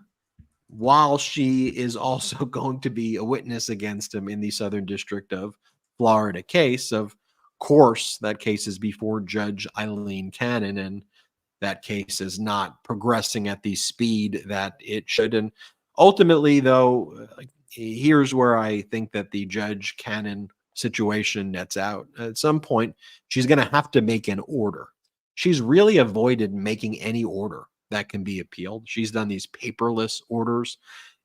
while she is also going to be a witness against him in the Southern District of Florida case. Of course, that case is before Judge Eileen Cannon, and that case is not progressing at the speed that it should. And ultimately, though, here's where I think that the Judge Cannon situation nets out. At some point, she's going to have to make an order. She's really avoided making any order that can be appealed. She's done these paperless orders,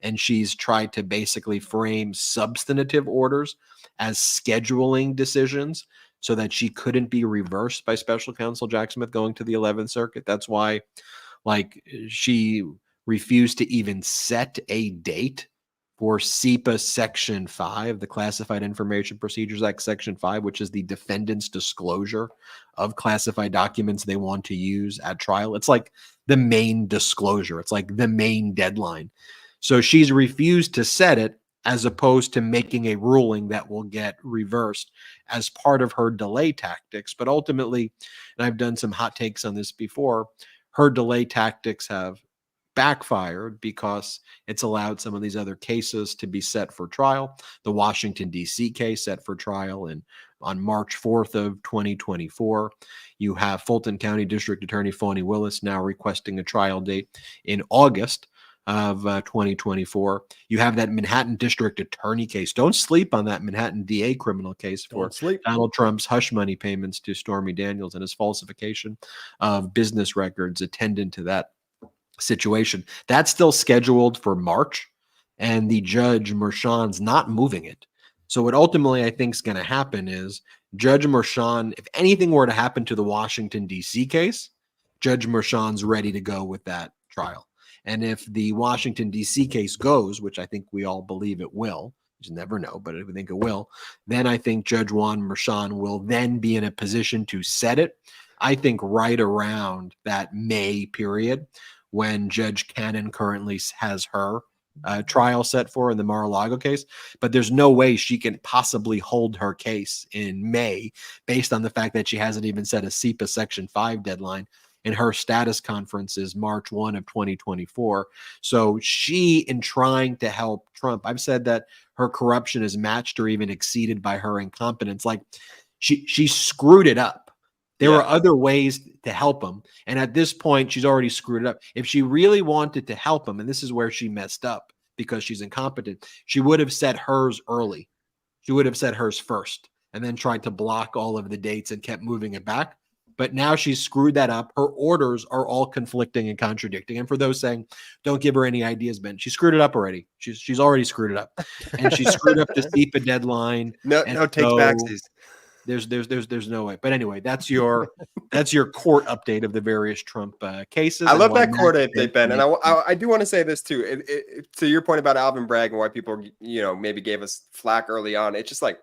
and she's tried to basically frame substantive orders as scheduling decisions so that she couldn't be reversed by special counsel Jack Smith going to the 11th Circuit. That's why, like, she refused to even set a date for SEPA Section 5, the Classified Information Procedures Act Section 5, which is the defendant's disclosure of classified documents they want to use at trial. It's like the main disclosure. It's like the main deadline. So she's refused to set it, as opposed to making a ruling that will get reversed as part of her delay tactics. But ultimately, and I've done some hot takes on this before, her delay tactics have backfired because it's allowed some of these other cases to be set for trial. The Washington, D.C. case set for trial on March 4th of 2024. You have Fulton County District Attorney Fani Willis now requesting a trial date in August of 2024. You have that Manhattan District Attorney case. Don't sleep on that Manhattan DA criminal case for Donald Trump's hush money payments to Stormy Daniels and his falsification of business records attendant to that situation. That's still scheduled for March, and the judge Merchan's not moving it. So what ultimately I think is going to happen is Judge Merchan, if anything were to happen to the Washington, D.C. case, Judge Merchan's ready to go with that trial. And if the Washington, D.C. case goes, which I think we all believe it will, you never know, but I think it will, then I think Judge Juan Merchan will then be in a position to set it, I think right around that May period when Judge Cannon currently has her trial set for in the Mar-a-Lago case. But there's no way she can possibly hold her case in May based on the fact that she hasn't even set a SEPA Section 5 deadline. And her status conference is March 1 of 2024. So she, in trying to help Trump, I've said that her corruption is matched or even exceeded by her incompetence. Like she screwed it up. There were other ways to help him. And at this point, she's already screwed it up. If she really wanted to help him, and this is where she messed up because she's incompetent, she would have set hers early. She would have set hers first and then tried to block all of the dates and kept moving it back. But now she's screwed that up. Her orders are all conflicting and contradicting. And for those saying, don't give her any ideas, Ben, she screwed it up already. She's already screwed it up. And she screwed up the SEPA deadline. No take backsies. There's no way. But anyway, that's your court update of the various Trump cases. I and love why that court Matt update, Ben. And I do want to say this too. To your point about Alvin Bragg and why people, maybe gave us flack early on. It's just like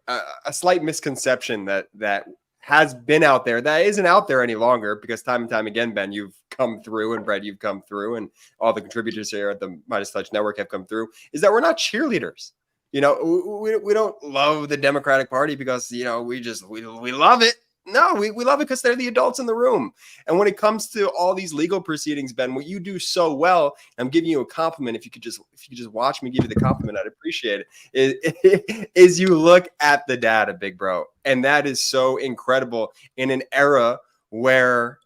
a slight misconception that has been out there that isn't out there any longer, because time and time again, Ben, you've come through, and Brett, you've come through, and all the contributors here at the MeidasTouch Network have come through, is that we're not cheerleaders. We don't love the Democratic Party because, we love it. No, we love it because they're the adults in the room. And when it comes to all these legal proceedings, Ben, what you do so well, I'm giving you a compliment. If you could just watch me give you the compliment, I'd appreciate it. Is you look at the data, big bro. And that is so incredible in an era where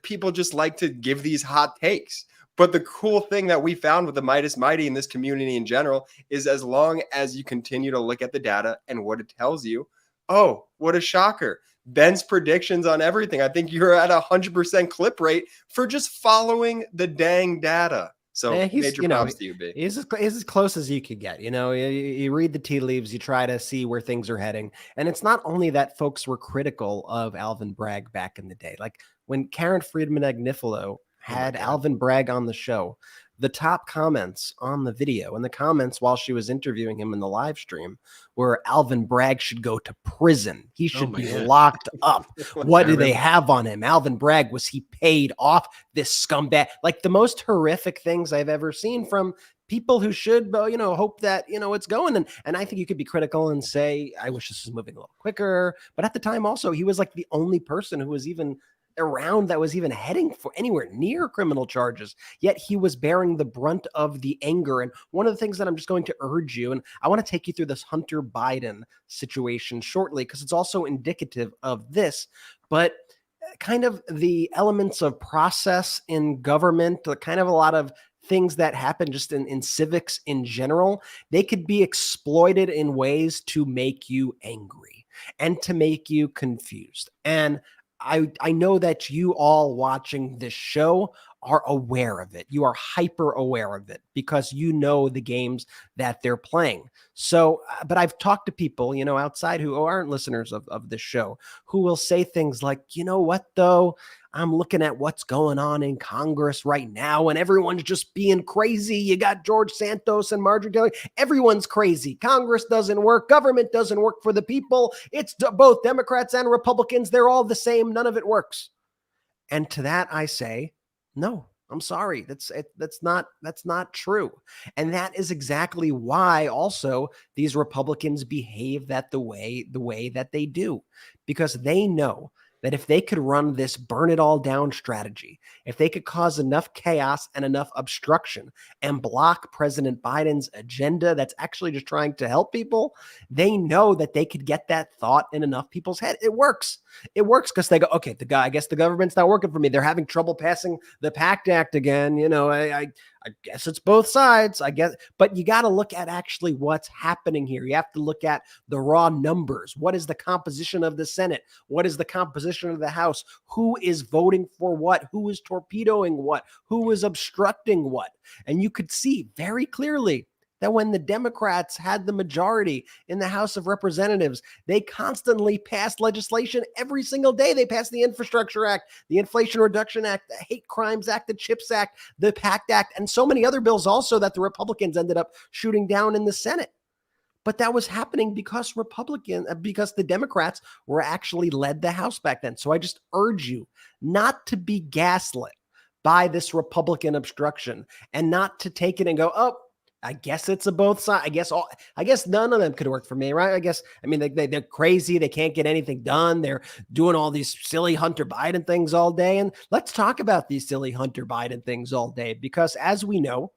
people just like to give these hot takes. But the cool thing that we found with the Meidas Mighty in this community in general is, as long as you continue to look at the data and what it tells you, oh, what a shocker. Ben's predictions on everything. I think you're at 100% clip rate for just following the dang data. So major props to you, B. He's as close as you could get. You read the tea leaves, you try to see where things are heading. And it's not only that folks were critical of Alvin Bragg back in the day. Like when Karen Friedman Agnifilo had Alvin Bragg on the show, the top comments on the video and the comments while she was interviewing him in the live stream were Alvin Bragg should go to prison. He should be locked up. What do they have on him? Alvin Bragg, was he paid off? This scumbag. Like the most horrific things I've ever seen from people who should, hope that, it's going. And I think you could be critical and say, I wish this was moving a little quicker. But at the time also, he was like the only person who was even around that was even heading for anywhere near criminal charges, yet he was bearing the brunt of the anger. And one of the things that I'm just going to urge you, and I want to take you through this Hunter Biden situation shortly, because it's also indicative of this, but kind of the elements of process in government, kind of a lot of things that happen just in civics in general, they could be exploited in ways to make you angry and to make you confused. And I know that you all watching this show are aware of it. You are hyper aware of it because you know the games that they're playing. So, but I've talked to people, outside who aren't listeners of this show, who will say things like, you know what, though? I'm looking at what's going on in Congress right now, and everyone's just being crazy. You got George Santos and Marjorie Taylor. Everyone's crazy. Congress doesn't work. Government doesn't work for the people. It's both Democrats and Republicans. They're all the same. None of it works. And to that, I say, no, I'm sorry. That's not true. And that is exactly why also these Republicans behave the way that they do, because they know that if they could run this burn it all down strategy, if they could cause enough chaos and enough obstruction and block President Biden's agenda that's actually just trying to help people, they know that they could get that thought in enough people's head. It works. It works because they go, okay, I guess the government's not working for me. They're having trouble passing the PACT Act again. I guess it's both sides, I guess, but you got to look at actually what's happening here. You have to look at the raw numbers. What is the composition of the Senate? What is the composition of the House? Who is voting for what? Who is torpedoing what? Who is obstructing what? And you could see very clearly that when the Democrats had the majority in the House of Representatives, they constantly passed legislation every single day. They passed the Infrastructure Act, the Inflation Reduction Act, the Hate Crimes Act, the CHIPS Act, the PACT Act, and so many other bills also that the Republicans ended up shooting down in the Senate. But that was happening because the Democrats were actually led the House back then. So I just urge you not to be gaslit by this Republican obstruction and not to take it and go, oh, I guess it's a both sides. I guess none of them could work for me, right? They're crazy. They can't get anything done. They're doing all these silly Hunter Biden things all day. And let's talk about these silly Hunter Biden things all day, because as we know,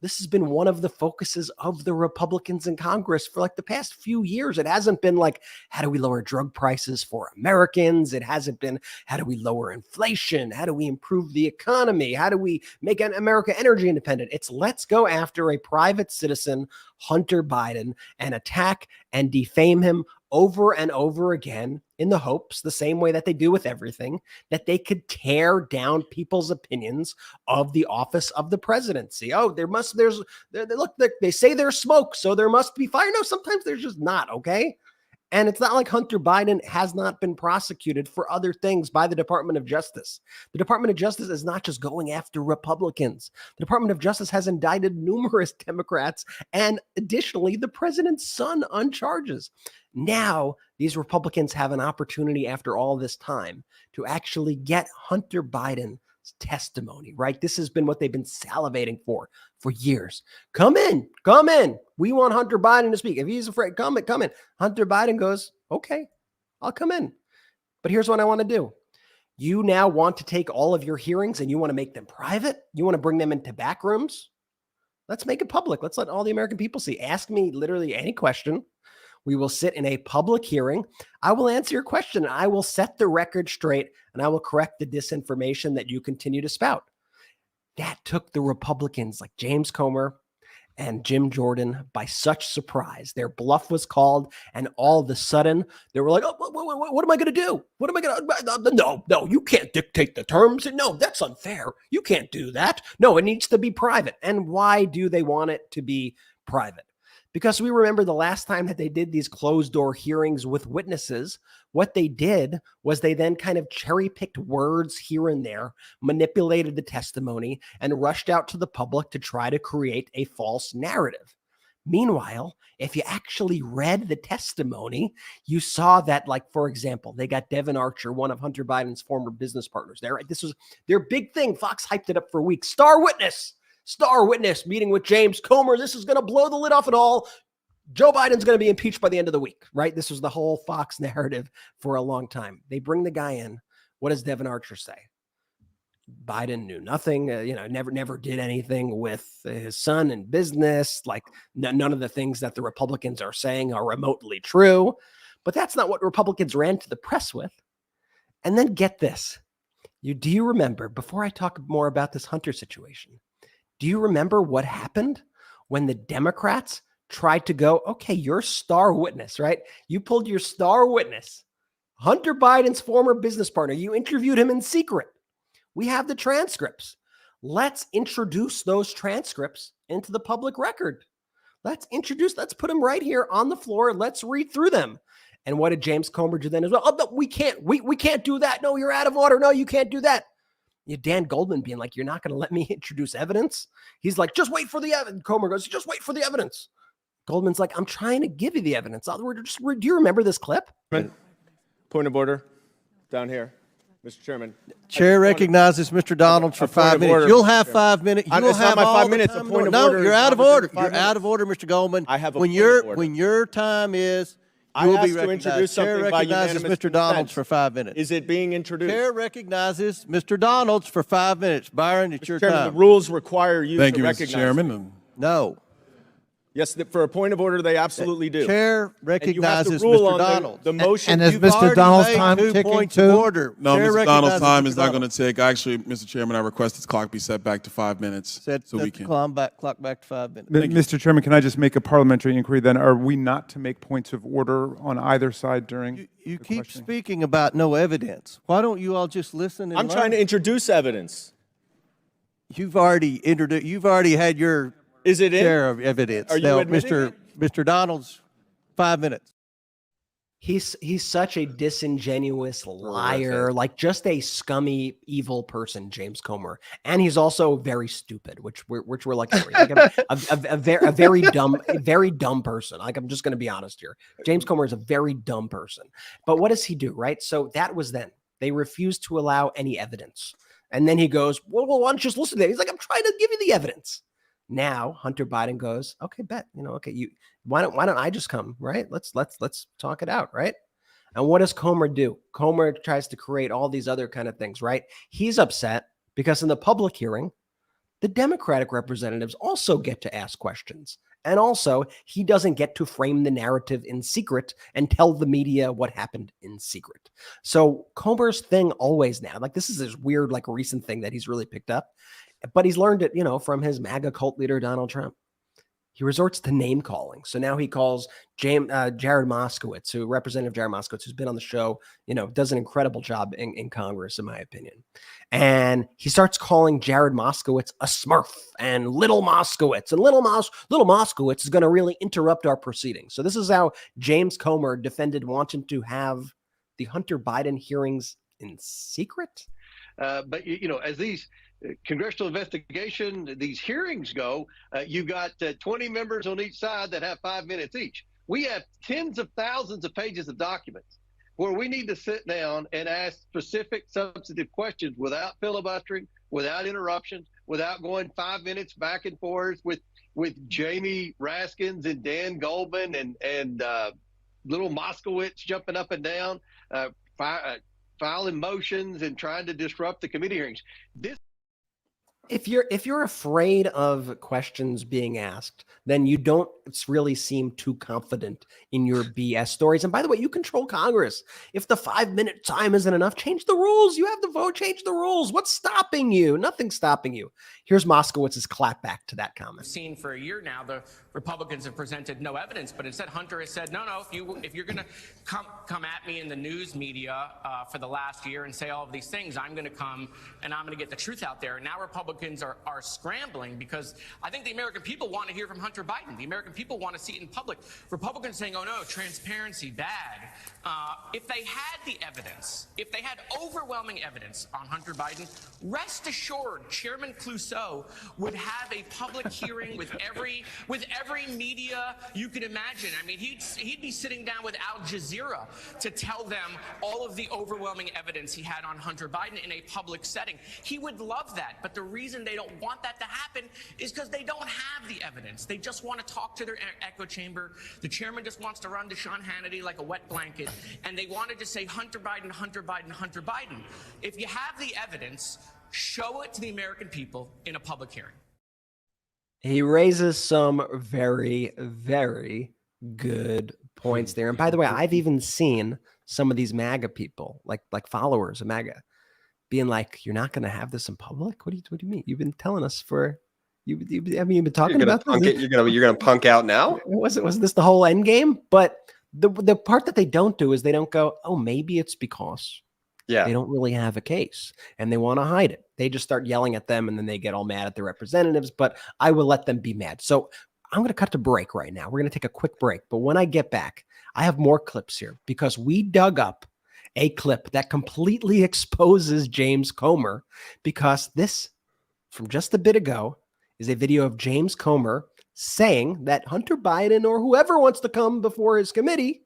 this has been one of the focuses of the Republicans in Congress for like the past few years. It hasn't been like, how do we lower drug prices for Americans? It hasn't been, how do we lower inflation? How do we improve the economy? How do we make America energy independent? It's let's go after a private citizen, Hunter Biden, and attack and defame him over and over again in the hopes, the same way that they do with everything, that they could tear down people's opinions of the office of the presidency. Oh, look, they say there's smoke, so there must be fire. No, sometimes there's just not, okay? And it's not like Hunter Biden has not been prosecuted for other things by the Department of Justice. The Department of Justice is not just going after Republicans. The Department of Justice has indicted numerous Democrats and additionally the president's son on charges. Now, these Republicans have an opportunity after all this time to actually get Hunter Biden's testimony, right? This has been what they've been salivating for years. Come in. We want Hunter Biden to speak. If he's afraid, come in. Hunter Biden goes, okay, I'll come in. But here's what I want to do. You now want to take all of your hearings and you want to make them private? You want to bring them into back rooms? Let's make it public. Let's let all the American people see. Ask me literally any question. We will sit in a public hearing. I will answer your question. I will set the record straight and I will correct the disinformation that you continue to spout. That took the Republicans like James Comer and Jim Jordan by such surprise. Their bluff was called, and all of a sudden they were like, "Oh, what am I going to do? What am I going to? No, you can't dictate the terms. No, that's unfair. You can't do that. No, it needs to be private." And why do they want it to be private? Because we remember the last time that they did these closed door hearings with witnesses, what they did was they then kind of cherry picked words here and there, manipulated the testimony, and rushed out to the public to try to create a false narrative. Meanwhile, if you actually read the testimony, you saw that, like, for example, they got Devin Archer, one of Hunter Biden's former business partners there. Right? This was their big thing. Fox hyped it up for weeks. Star witness meeting with James Comer. This is going to blow the lid off it all. Joe Biden's going to be impeached by the end of the week, right? This was the whole Fox narrative for a long time. They bring the guy in. What does Devin Archer say? Biden knew nothing, never did anything with his son in business. Like none of the things that the Republicans are saying are remotely true. But that's not what Republicans ran to the press with. And then get this. Do you remember, before I talk more about this Hunter situation, do you remember what happened when the Democrats tried to go, okay, you're star witness, right? You pulled your star witness, Hunter Biden's former business partner. You interviewed him in secret. We have the transcripts. Let's introduce those transcripts into the public record. Let's put them right here on the floor. Let's read through them. And what did James Comer do then as well? Oh, no, we can't do that. No, you're out of order. No, you can't do that. Dan Goldman being like, you're not going to let me introduce evidence? He's like, just wait for the evidence. Comer goes, just wait for the evidence. Goldman's like, I'm trying to give you the evidence. Do you remember this clip? Point of order. Down here. Mr. Chairman. Chair recognizes Mr. Donald for 5 minutes. Order, You'll have 5 minutes. It's not my 5 minutes. A point of order. You're out of order. You're out of order, Mr. Goldman. I have a when your time is, you will be recognized. Chair recognizes Mr. Donalds for 5 minutes. Is it being introduced? Chair recognizes Mr. Donalds for 5 minutes. Byron, it's your time. The rules require you Thank to you, recognize. Mr. Chairman. No. Yes, for a point of order, they absolutely do. Chair recognizes rule Mr. on Donalds. the motion. And is Mr. Donald's time ticking too? Order. No, Chair Mr. Donald's recognizes time Mr. is not going Donalds. to take. Actually, Mr. Chairman, I request this clock be set back to 5 minutes Set so we the can. clock back to 5 minutes. Mr. Chairman, can I just make a parliamentary inquiry then? Are we not to make points of order on either side during You the keep questioning? speaking about no evidence. Why don't you all just listen and I'm trying to introduce evidence. You've already introduced. You've already had your Is it in? share of evidence. Are you Now, admitting Mr. Donald's 5 minutes. He's such a disingenuous liar, like just a scummy, evil person, James Comer, and he's also very stupid, which we're like a very dumb person. Like, I'm just going to be honest here. James Comer is a very dumb person. But what does he do? Right. So that was then. They refused to allow any evidence, and then he goes, "Well, why don't you just listen to it?" He's like, "I'm trying to give you the evidence." Now Hunter Biden goes, "Okay, bet, okay, why don't I just come, right? Let's talk it out, right?" And what does Comer do? Comer tries to create all these other kind of things, right? He's upset because in the public hearing, the Democratic representatives also get to ask questions. And also, he doesn't get to frame the narrative in secret and tell the media what happened in secret. So Comer's thing always now, like, this is this weird, like, recent thing that he's really picked up, but he's learned it, from his MAGA cult leader, Donald Trump. he resorts to name calling. So now he calls Jared Moskowitz, Representative Jared Moskowitz, who's been on the show, does an incredible job in Congress, in my opinion. And he starts calling Jared Moskowitz a Smurf and little Moskowitz. And little Moskowitz is going to really interrupt our proceedings. So this is how James Comer defended wanting to have the Hunter Biden hearings in secret. But, as these congressional investigation, these hearings go, you got 20 members on each side that have 5 minutes each. We have tens of thousands of pages of documents where we need to sit down and ask specific substantive questions without filibustering, without interruptions, without going 5 minutes back and forth with Jamie Raskins and Dan Goldman and little Moskowitz jumping up and down, filing motions and trying to disrupt the committee hearings. If you're afraid of questions being asked, then you don't really seem too confident in your BS stories. And by the way, you control Congress. If the 5-minute time isn't enough, change the rules. You have the vote, change the rules. What's stopping you? Nothing's stopping you. Here's Moskowitz's clapback to that comment. I've seen for a year now, the Republicans have presented no evidence, but instead Hunter has said, no, if you're going to come at me in the news media for the last year and say all of these things, I'm going to come and I'm going to get the truth out there. And now Republicans are scrambling because I think the American people want to hear from Hunter Biden. The American people want to see it in public. Republicans saying, oh no, transparency, bad. If they had the evidence, if they had overwhelming evidence on Hunter Biden, rest assured Chairman Clouseau would have a public hearing with every media you could imagine. I mean, he'd be sitting down with Al Jazeera to tell them all of the overwhelming evidence he had on Hunter Biden in a public setting. He would love that, but the reason they don't want that to happen is because they don't have the evidence. They just want to talk to their echo chamber. The chairman just wants to run to Sean Hannity like a wet blanket, and they wanted to say Hunter Biden, Hunter Biden, Hunter Biden. If you have the evidence, show it to the American people in a public hearing. He raises some very, very good points there. And by the way, I've even seen some of these MAGA people, like followers of MAGA, being like, "You're not going to have this in public? What do you mean? You've been telling us for you've been talking about this. You're gonna punk out now? Was this the whole end game?" But the part that they don't do is they don't go, "Oh, maybe it's because." Yeah. They don't really have a case and they want to hide it. They just start yelling at them and then they get all mad at the representatives, but I will let them be mad. So I'm going to cut to break right now. We're going to take a quick break. But when I get back, I have more clips here because we dug up a clip that completely exposes James Comer, because this, from just a bit ago, is a video of James Comer saying that Hunter Biden or whoever wants to come before his committee,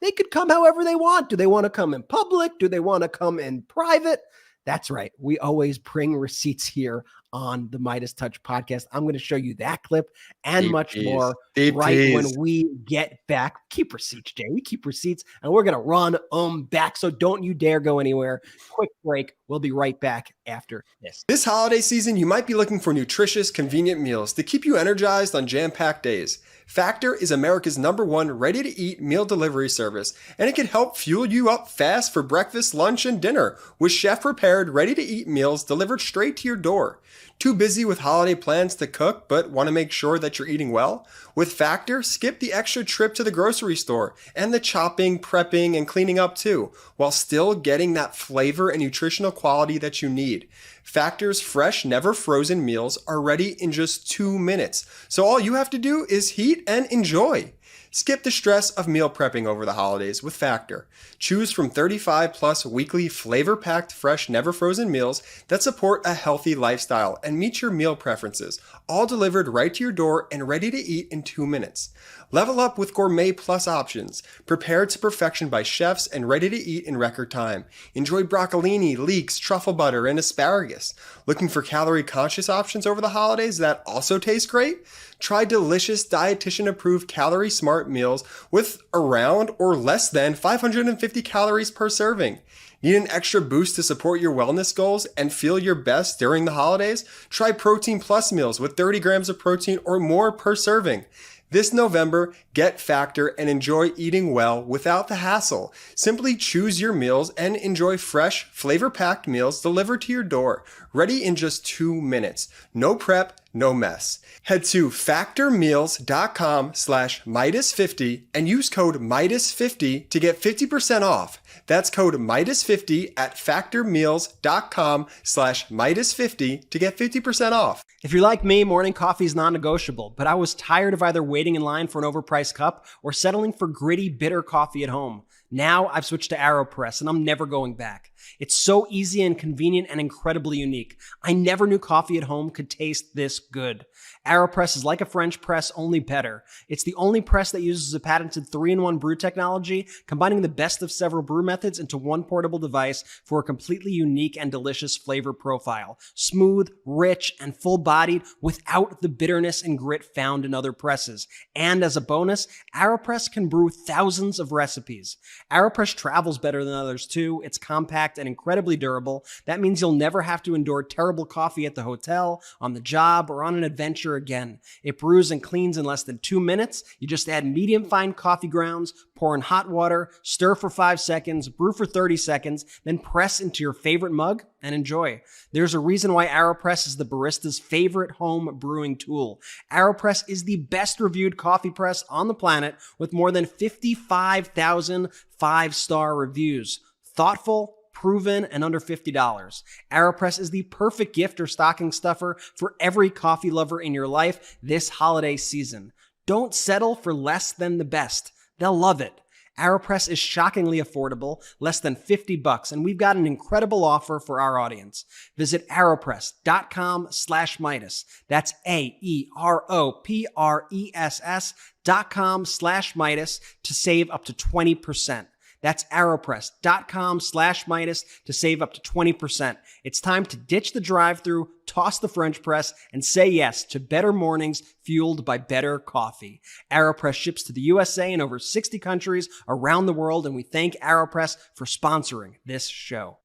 they could come however they want. Do they want to come in public? Do they want to come in private? That's right. We always bring receipts here on the MeidasTouch podcast. I'm going to show you that clip and much more when we get back. Keep receipts, Jay. We keep receipts and we're going to run back. So don't you dare go anywhere. Quick break. We'll be right back after this. This holiday season, you might be looking for nutritious, convenient meals to keep you energized on jam-packed days. Factor is America's #1 ready-to-eat meal delivery service, and it can help fuel you up fast for breakfast, lunch, and dinner with chef-prepared, ready-to-eat meals delivered straight to your door. Too busy with holiday plans to cook, but want to make sure that you're eating well? With Factor, skip the extra trip to the grocery store and the chopping, prepping, and cleaning up too, while still getting that flavor and nutritional quality that you need. Factor's fresh, never frozen meals are ready in just 2 minutes, so all you have to do is heat and enjoy. Skip the stress of meal prepping over the holidays with Factor. Choose from 35 plus weekly flavor-packed, fresh, never frozen meals that support a healthy lifestyle and meet your meal preferences, all delivered right to your door and ready to eat in 2 minutes. Level up with gourmet plus options, prepared to perfection by chefs and ready to eat in record time. Enjoy broccolini, leeks, truffle butter, and asparagus. Looking for calorie-conscious options over the holidays that also taste great? Try delicious dietitian-approved calorie-smart meals with around or less than 550 calories per serving. Need an extra boost to support your wellness goals and feel your best during the holidays? Try Protein Plus meals with 30 grams of protein or more per serving. This November, get Factor and enjoy eating well without the hassle. Simply choose your meals and enjoy fresh, flavor-packed meals delivered to your door, ready in just 2 minutes. No prep, no mess. Head to factormeals.com/Meidas50 and use code Meidas50 to get 50% off. That's code Meidas50 at factormeals.com/Meidas50 to get 50% off. If you're like me, morning coffee is non-negotiable, but I was tired of either waiting in line for an overpriced cup or settling for gritty, bitter coffee at home. Now I've switched to AeroPress and I'm never going back. It's so easy and convenient and incredibly unique. I never knew coffee at home could taste this good. AeroPress is like a French press, only better. It's the only press that uses a patented 3-in-1 brew technology, combining the best of several brew methods into one portable device for a completely unique and delicious flavor profile. Smooth, rich, and full-bodied without the bitterness and grit found in other presses. And as a bonus, AeroPress can brew thousands of recipes. AeroPress travels better than others too. It's compact and incredibly durable. That means you'll never have to endure terrible coffee at the hotel, on the job, or on an adventure again. It brews and cleans in less than 2 minutes. You just add medium fine coffee grounds, pour in hot water, stir for 5 seconds, brew for 30 seconds, then press into your favorite mug and enjoy. There's a reason why AeroPress is the barista's favorite home brewing tool. AeroPress is the best reviewed coffee press on the planet with more than 55,000 5-star reviews. Thoughtful, proven, and under $50. AeroPress is the perfect gift or stocking stuffer for every coffee lover in your life this holiday season. Don't settle for less than the best. They'll love it. AeroPress is shockingly affordable, less than $50, and we've got an incredible offer for our audience. Visit aeropress.com/Meidas. That's AEROPRESS.com/Meidas to save up to 20%. That's aeropress.com/Meidas to save up to 20%. It's time to ditch the drive-thru, toss the French press, and say yes to better mornings fueled by better coffee. AeroPress ships to the USA and over 60 countries around the world, and we thank AeroPress for sponsoring this show.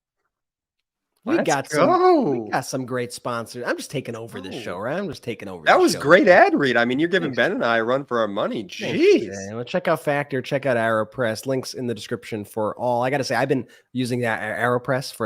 We got some great sponsors. I'm just taking over this show, right? I'm just taking over. That was great ad read. I mean, you're giving Ben and I a run for our money. Jeez. Well, check out Factor. Check out AeroPress. Links in the description for all. I got to say, I've been using that AeroPress for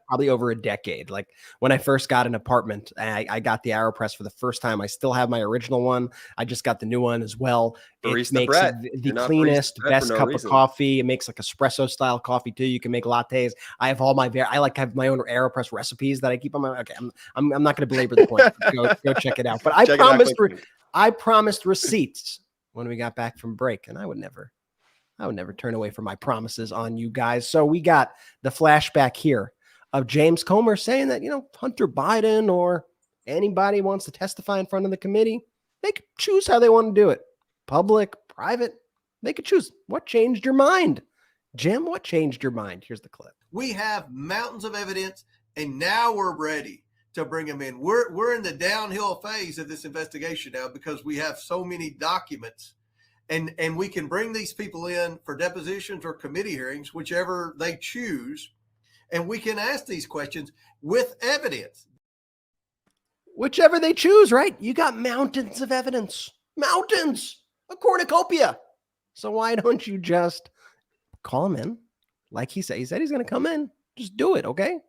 probably over a decade. Like when I first got an apartment, I got the AeroPress for the first time. I still have my original one. I just got the new one as well. It makes the cleanest, best cup of coffee. It makes like espresso style coffee too. You can make lattes. I have all my have my own AeroPress recipes that I keep on my. Okay, I'm not going to belabor the point. Go check it out. But I promised receipts when we got back from break, and I would never turn away from my promises on you guys. So we got the flashback here of James Comer saying that, Hunter Biden or anybody wants to testify in front of the committee, they could choose how they want to do it. Public, private, they could choose. What changed your mind? Jim, what changed your mind? Here's the clip. We have mountains of evidence, and now we're ready to bring them in. We're in the downhill phase of this investigation now because we have so many documents, and we can bring these people in for depositions or committee hearings, whichever they choose, and we can ask these questions with evidence. Whichever they choose, right? You got mountains of evidence. Mountains. A cornucopia. So why don't you just call him in? Like he said he's going to come in. Just do it, okay?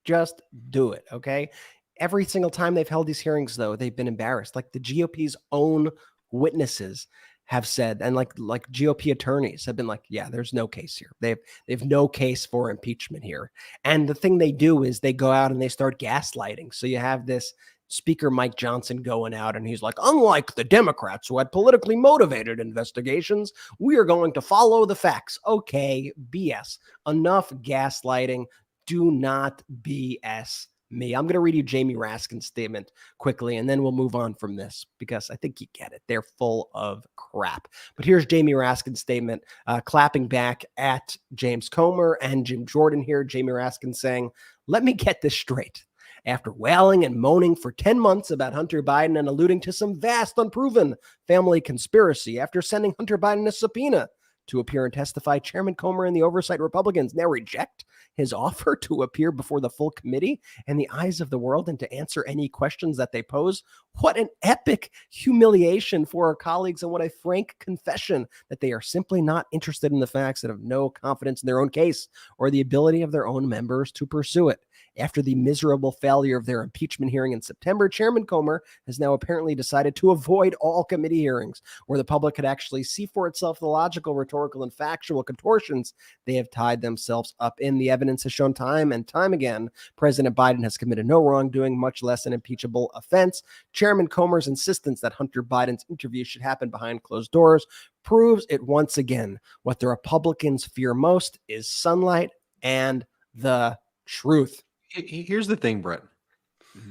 Just do it, okay? Every single time they've held these hearings, though, they've been embarrassed. Like the GOP's own witnesses have said, and like GOP attorneys have been like, yeah, there's no case here. They've no case for impeachment here. And the thing they do is they go out and they start gaslighting. So you have this Speaker Mike Johnson going out and he's like, unlike the Democrats who had politically motivated investigations, we are going to follow the facts. Okay, BS. Enough gaslighting. Do not BS me. I'm going to read you Jamie Raskin's statement quickly, and then we'll move on from this because I think you get it. They're full of crap. But here's Jamie Raskin's statement, clapping back at James Comer and Jim Jordan here. Jamie Raskin saying, let me get this straight. After wailing and moaning for 10 months about Hunter Biden and alluding to some vast unproven family conspiracy, after sending Hunter Biden a subpoena to appear and testify. Chairman Comer and the oversight Republicans now reject his offer to appear before the full committee and the eyes of the world and to answer any questions that they pose. What an epic humiliation for our colleagues, and what a frank confession that they are simply not interested in the facts and have no confidence in their own case or the ability of their own members to pursue it. After the miserable failure of their impeachment hearing in September, Chairman Comer has now apparently decided to avoid all committee hearings where the public could actually see for itself the logical, rhetorical, and factual contortions they have tied themselves up in. The evidence has shown time and time again President Biden has committed no wrongdoing, much less an impeachable offense. Chairman Comer's insistence that Hunter Biden's interview should happen behind closed doors proves it once again. What the Republicans fear most is sunlight and the truth. Here's the thing, Brett.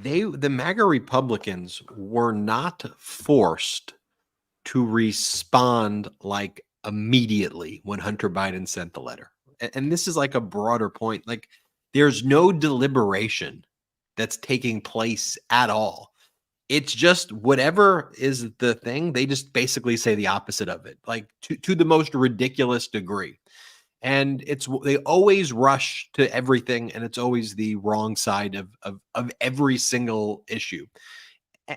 The MAGA Republicans were not forced to respond like immediately when Hunter Biden sent the letter. And this is like a broader point. Like, there's no deliberation that's taking place at all. It's just whatever is the thing, they just basically say the opposite of it, like to the most ridiculous degree. And they always rush to everything, and it's always the wrong side of every single issue.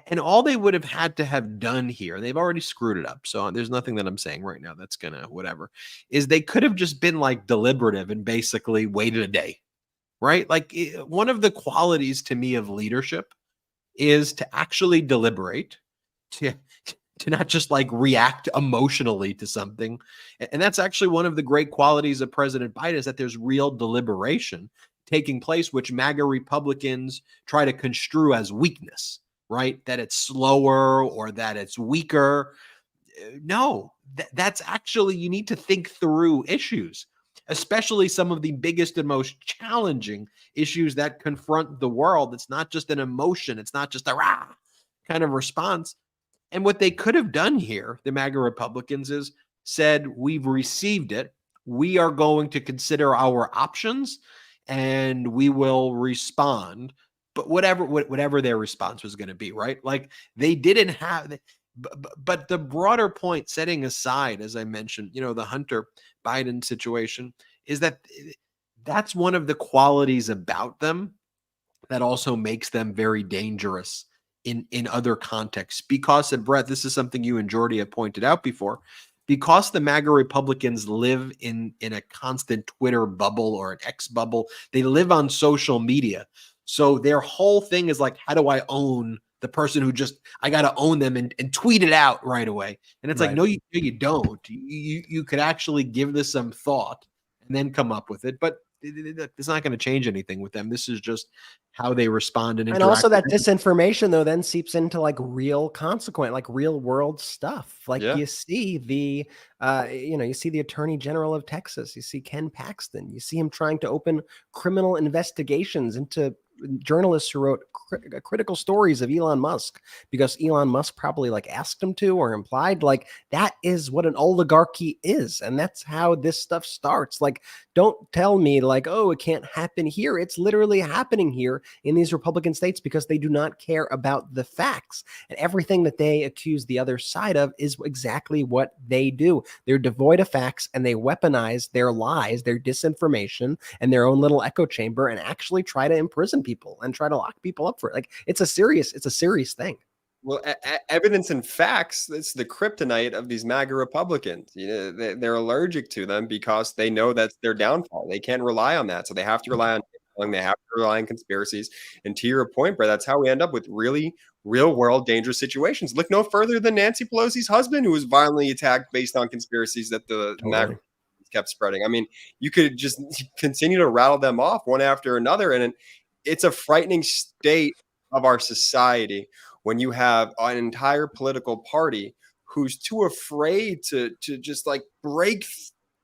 And all they would have had to have done here, they've already screwed it up. So there's nothing that I'm saying right now that's gonna whatever, is they could have just been like deliberative and basically waited a day, right? Like, one of the qualities to me of leadership is to actually deliberate, to not just like react emotionally to something. And that's actually one of the great qualities of President Biden, is that there's real deliberation taking place, which MAGA Republicans try to construe as weakness, right? That it's slower or that it's weaker. No, that's actually, you need to think through issues, especially some of the biggest and most challenging issues that confront the world. It's not just an emotion. It's not just a rah kind of response. And what they could have done here, the MAGA Republicans, is said, we've received it. We are going to consider our options and we will respond. But whatever their response was going to be, right? Like, they didn't have, but the broader point, setting aside, as I mentioned, the Hunter Biden situation, is that that's one of the qualities about them that also makes them very dangerous in other contexts. Because, and Brett, this is something you and Jordy have pointed out before, because the MAGA Republicans live in a constant Twitter bubble or an X bubble, they live on social media. So their whole thing is like, how do I own the person who I got to own them and tweet it out right away. And it's right. Like, no, you don't. You could actually give this some thought and then come up with it. But it's not going to change anything with them. This is just how they respond and interact. And also that disinformation, though, then seeps into like real consequence, like real world stuff. Like you see the, you see the Attorney General of Texas, you see Ken Paxton, you see him trying to open criminal investigations into journalists who wrote critical stories of Elon Musk because Elon Musk probably like asked him to or implied. Like, that is what an oligarchy is. And that's how this stuff starts. Like, don't tell me like, oh, it can't happen here. It's literally happening here in these Republican states because they do not care about the facts. And everything that they accuse the other side of is exactly what they do. They're devoid of facts and they weaponize their lies, their disinformation, and their own little echo chamber and actually try to imprison people and try to lock people up for it. Like, it's a serious thing. Well, evidence and facts, it's the kryptonite of these MAGA Republicans. They're allergic to them because they know that's their downfall. They can't rely on that. So they have to rely on, they have to rely on conspiracies. And to your point, Brett, that's how we end up with really real world dangerous situations. Look no further than Nancy Pelosi's husband, who was violently attacked based on conspiracies that the MAGA kept spreading. I mean, you could just continue to rattle them off one after another. And it's a frightening state of our society when you have an entire political party who's too afraid to just like break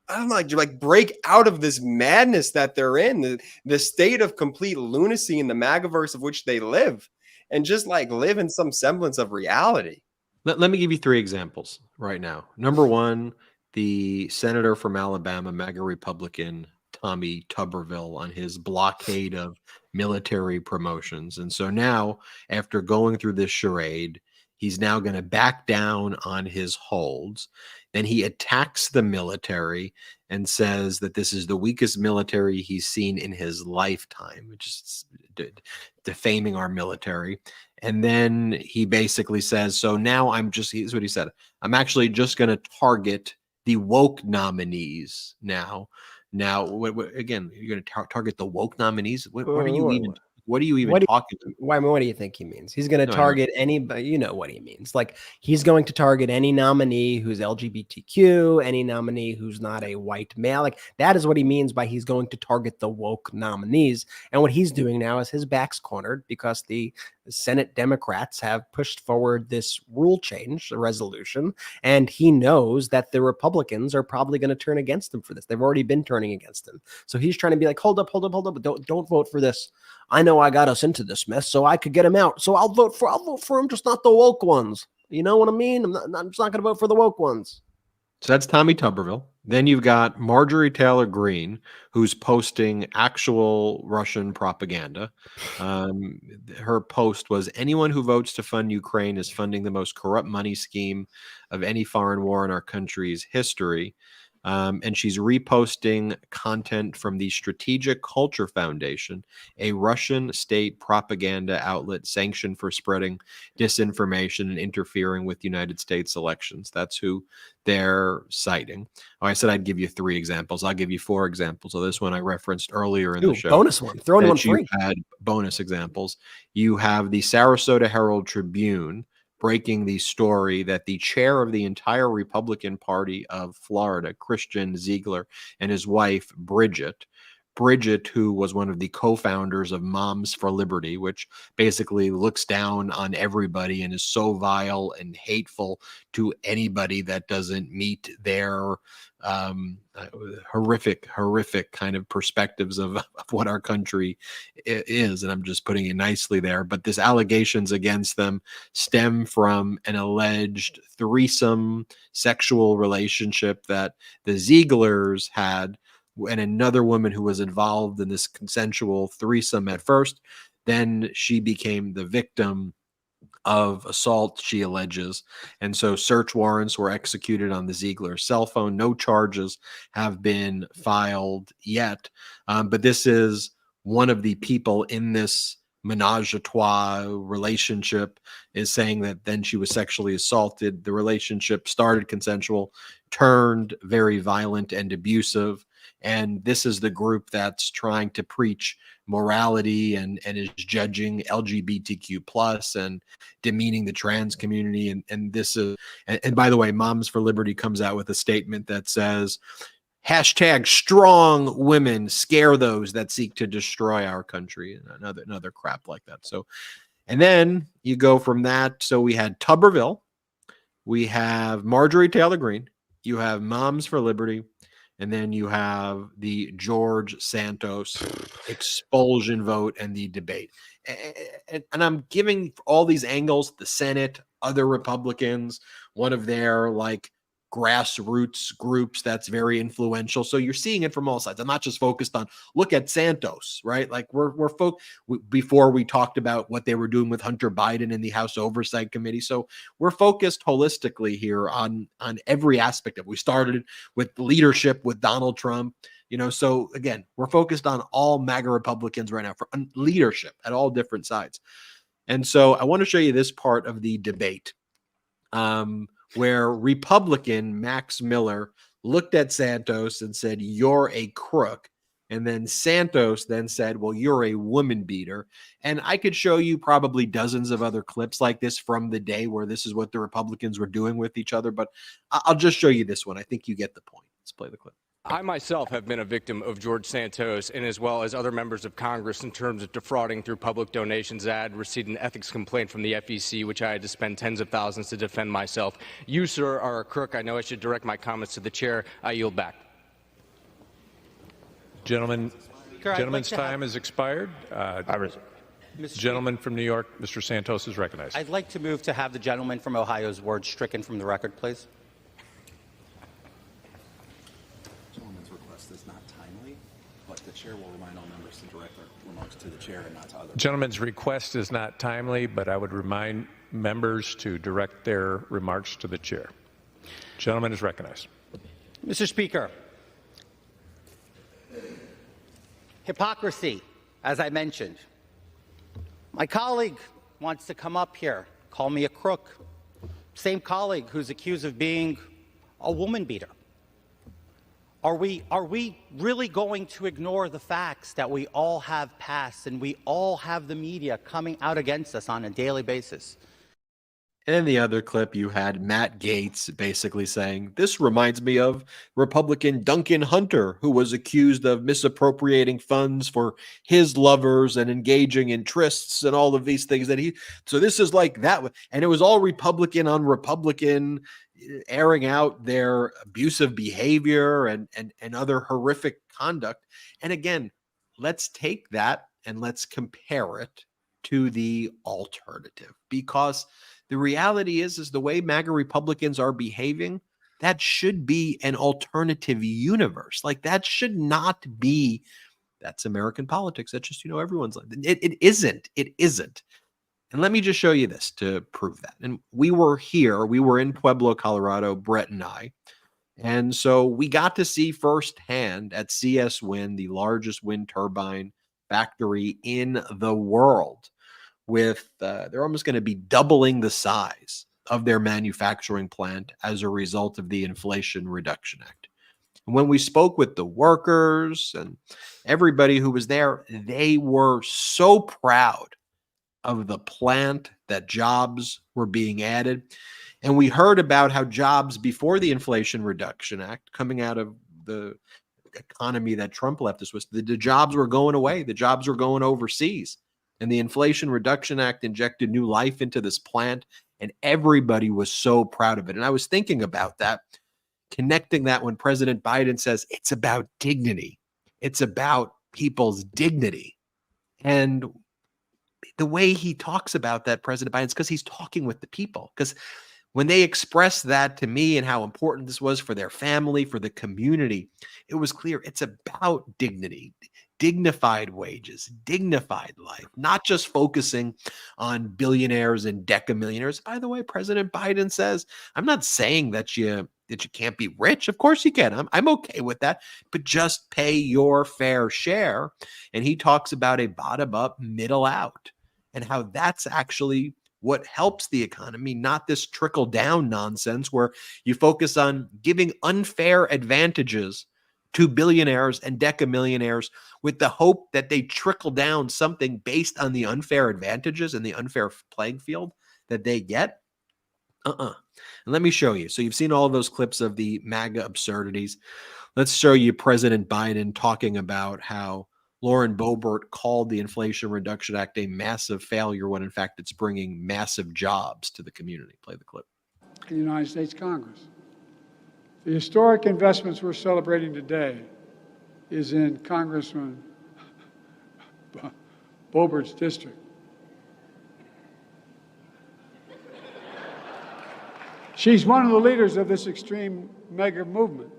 out of this madness that they're in, the state of complete lunacy in the MAGAverse of which they live, and just like live in some semblance of reality. Let me give you 3 examples right now. Number one, the senator from Alabama, MAGA Republican, Tommy Tuberville, on his blockade of military promotions. And so now, after going through this charade, He's now going to back down on his holds. Then he attacks the military and says that this is the weakest military he's seen in his lifetime, which is defaming our military. And then he basically says, so now here's what he said. I'm actually just going to target the woke nominees now. Now, again, you're going to target the woke nominees? What are you even talking about? What do you think he means? He's going to target anybody. You know what he means. Like, he's going to target any nominee who's LGBTQ, any nominee who's not a white male. Like, that is what he means by he's going to target the woke nominees. And what he's doing now is his back's cornered because the Senate Democrats have pushed forward this rule change, the resolution, and he knows that the Republicans are probably going to turn against him for this. They've already been turning against him. So he's trying to be like, hold up, don't vote for this. I know I got us into this mess, so I could get him out. So I'll vote for him, just not the woke ones. You know what I mean? I'm just not going to vote for the woke ones. So that's Tommy Tuberville. Then you've got Marjorie Taylor Greene, who's posting actual Russian propaganda. Her post was, anyone who votes to fund Ukraine is funding the most corrupt money scheme of any foreign war in our country's history. And she's reposting content from the Strategic Culture Foundation, a Russian state propaganda outlet sanctioned for spreading disinformation and interfering with United States elections. That's who they're citing. Oh, I said I'd give you 3 examples. I'll give you 4 examples. So this one I referenced earlier in the show. Bonus one. Throw in one free. You had bonus examples. You have the Sarasota Herald Tribune breaking the story that the chair of the entire Republican Party of Florida, Christian Ziegler, and his wife, Bridget, who was one of the co-founders of Moms for Liberty, which basically looks down on everybody and is so vile and hateful to anybody that doesn't meet their horrific kind of perspectives of what our country is. And I'm just putting it nicely there. But this allegations against them stem from an alleged threesome sexual relationship that the Zieglers had and another woman who was involved in this consensual threesome at first. Then she became the victim of assault, she alleges. And so search warrants were executed on the Ziegler cell phone. No charges have been filed yet. But this is one of the people in this menage a trois relationship is saying that then she was sexually assaulted. The relationship started consensual, turned very violent and abusive. And this is the group that's trying to preach morality and is judging LGBTQ plus and demeaning the trans community. And this is, and by the way, Moms for Liberty comes out with a statement that says, hashtag strong women scare those that seek to destroy our country, and another crap like that. So, and then you go from that. So we had Tuberville, we have Marjorie Taylor Greene, you have Moms for Liberty, and then you have the George Santos expulsion vote and the debate. And I'm giving all these angles, the Senate, other Republicans, one of their like grassroots groups that's very influential. So you're seeing it from all sides. I'm not just focused on, look at Santos, right? Like before we talked about what they were doing with Hunter Biden in the House Oversight Committee. So we're focused holistically here on every aspect of it. We started with leadership with Donald Trump, so again, we're focused on all MAGA Republicans right now for leadership at all different sides. And so I want to show you this part of the debate. Where Republican Max Miller looked at Santos and said, "You're a crook." And then Santos then said, "Well, you're a woman beater." And I could show you probably dozens of other clips like this from the day where this is what the Republicans were doing with each other. But I'll just show you this one. I think you get the point. Let's play the clip. I myself have been a victim of George Santos and as well as other members of Congress in terms of defrauding through public donations. I had received an ethics complaint from the FEC, which I had to spend tens of thousands to defend myself. You, sir, are a crook. I know I should direct my comments to the chair. I yield back. Gentleman's time has expired. Gentleman from New York, Mr. Santos is recognized. I'd like to move to have the gentleman from Ohio's words stricken from the record, please. Is not timely, but the chair will remind all members to direct their remarks to the chair and not to others. Gentleman's request is not timely, but I would remind members to direct their remarks to the chair. Gentleman is recognized. Mr. Speaker, hypocrisy, as I mentioned. My colleague wants to come up here, call me a crook. Same colleague who's accused of being a woman beater. Are we really going to ignore the facts that we all have passed and we all have the media coming out against us on a daily basis? And in the other clip, you had Matt Gaetz basically saying, this reminds me of Republican Duncan Hunter, who was accused of misappropriating funds for his lovers and engaging in trysts and all of these things so this is like that. And it was all Republican on Republican airing out their abusive behavior and other horrific conduct. And again, let's take that and let's compare it to the alternative, because the reality is the way MAGA Republicans are behaving, that should be an alternative universe. Like, that should not be, that's American politics. That's just, everyone's like, it isn't. And let me just show you this to prove that. And we were in Pueblo, Colorado, Brett and I. And so we got to see firsthand at CS Wind, the largest wind turbine factory in the world, with they're almost going to be doubling the size of their manufacturing plant as a result of the Inflation Reduction Act. And when we spoke with the workers and everybody who was there, they were so proud of the plant, that jobs were being added. And we heard about how jobs before the Inflation Reduction Act, coming out of the economy that Trump left us with, the jobs were going away. The jobs were going overseas. And the Inflation Reduction Act injected new life into this plant, and everybody was so proud of it. And I was thinking about that, connecting that when President Biden says it's about dignity. It's about people's dignity. And the way he talks about that, President Biden, is because he's talking with the people. Because when they expressed that to me and how important this was for their family, for the community, it was clear it's about dignity. Dignified wages, dignified life, not just focusing on billionaires and decamillionaires. By the way, President Biden says, I'm not saying that you can't be rich. Of course you can. I'm okay with that, but just pay your fair share. And he talks about a bottom up, middle out, and how that's actually what helps the economy, not this trickle down nonsense where you focus on giving unfair advantages to billionaires and decamillionaires with the hope that they trickle down something based on the unfair advantages and the unfair playing field that they get. And let me show you. So you've seen all those clips of the MAGA absurdities. Let's show you President Biden talking about how Lauren Boebert called the Inflation Reduction Act a massive failure when in fact it's bringing massive jobs to the community. Play the clip. The United States Congress. The historic investments we're celebrating today is in Congressman Boebert's district. She's one of the leaders of this extreme mega movement.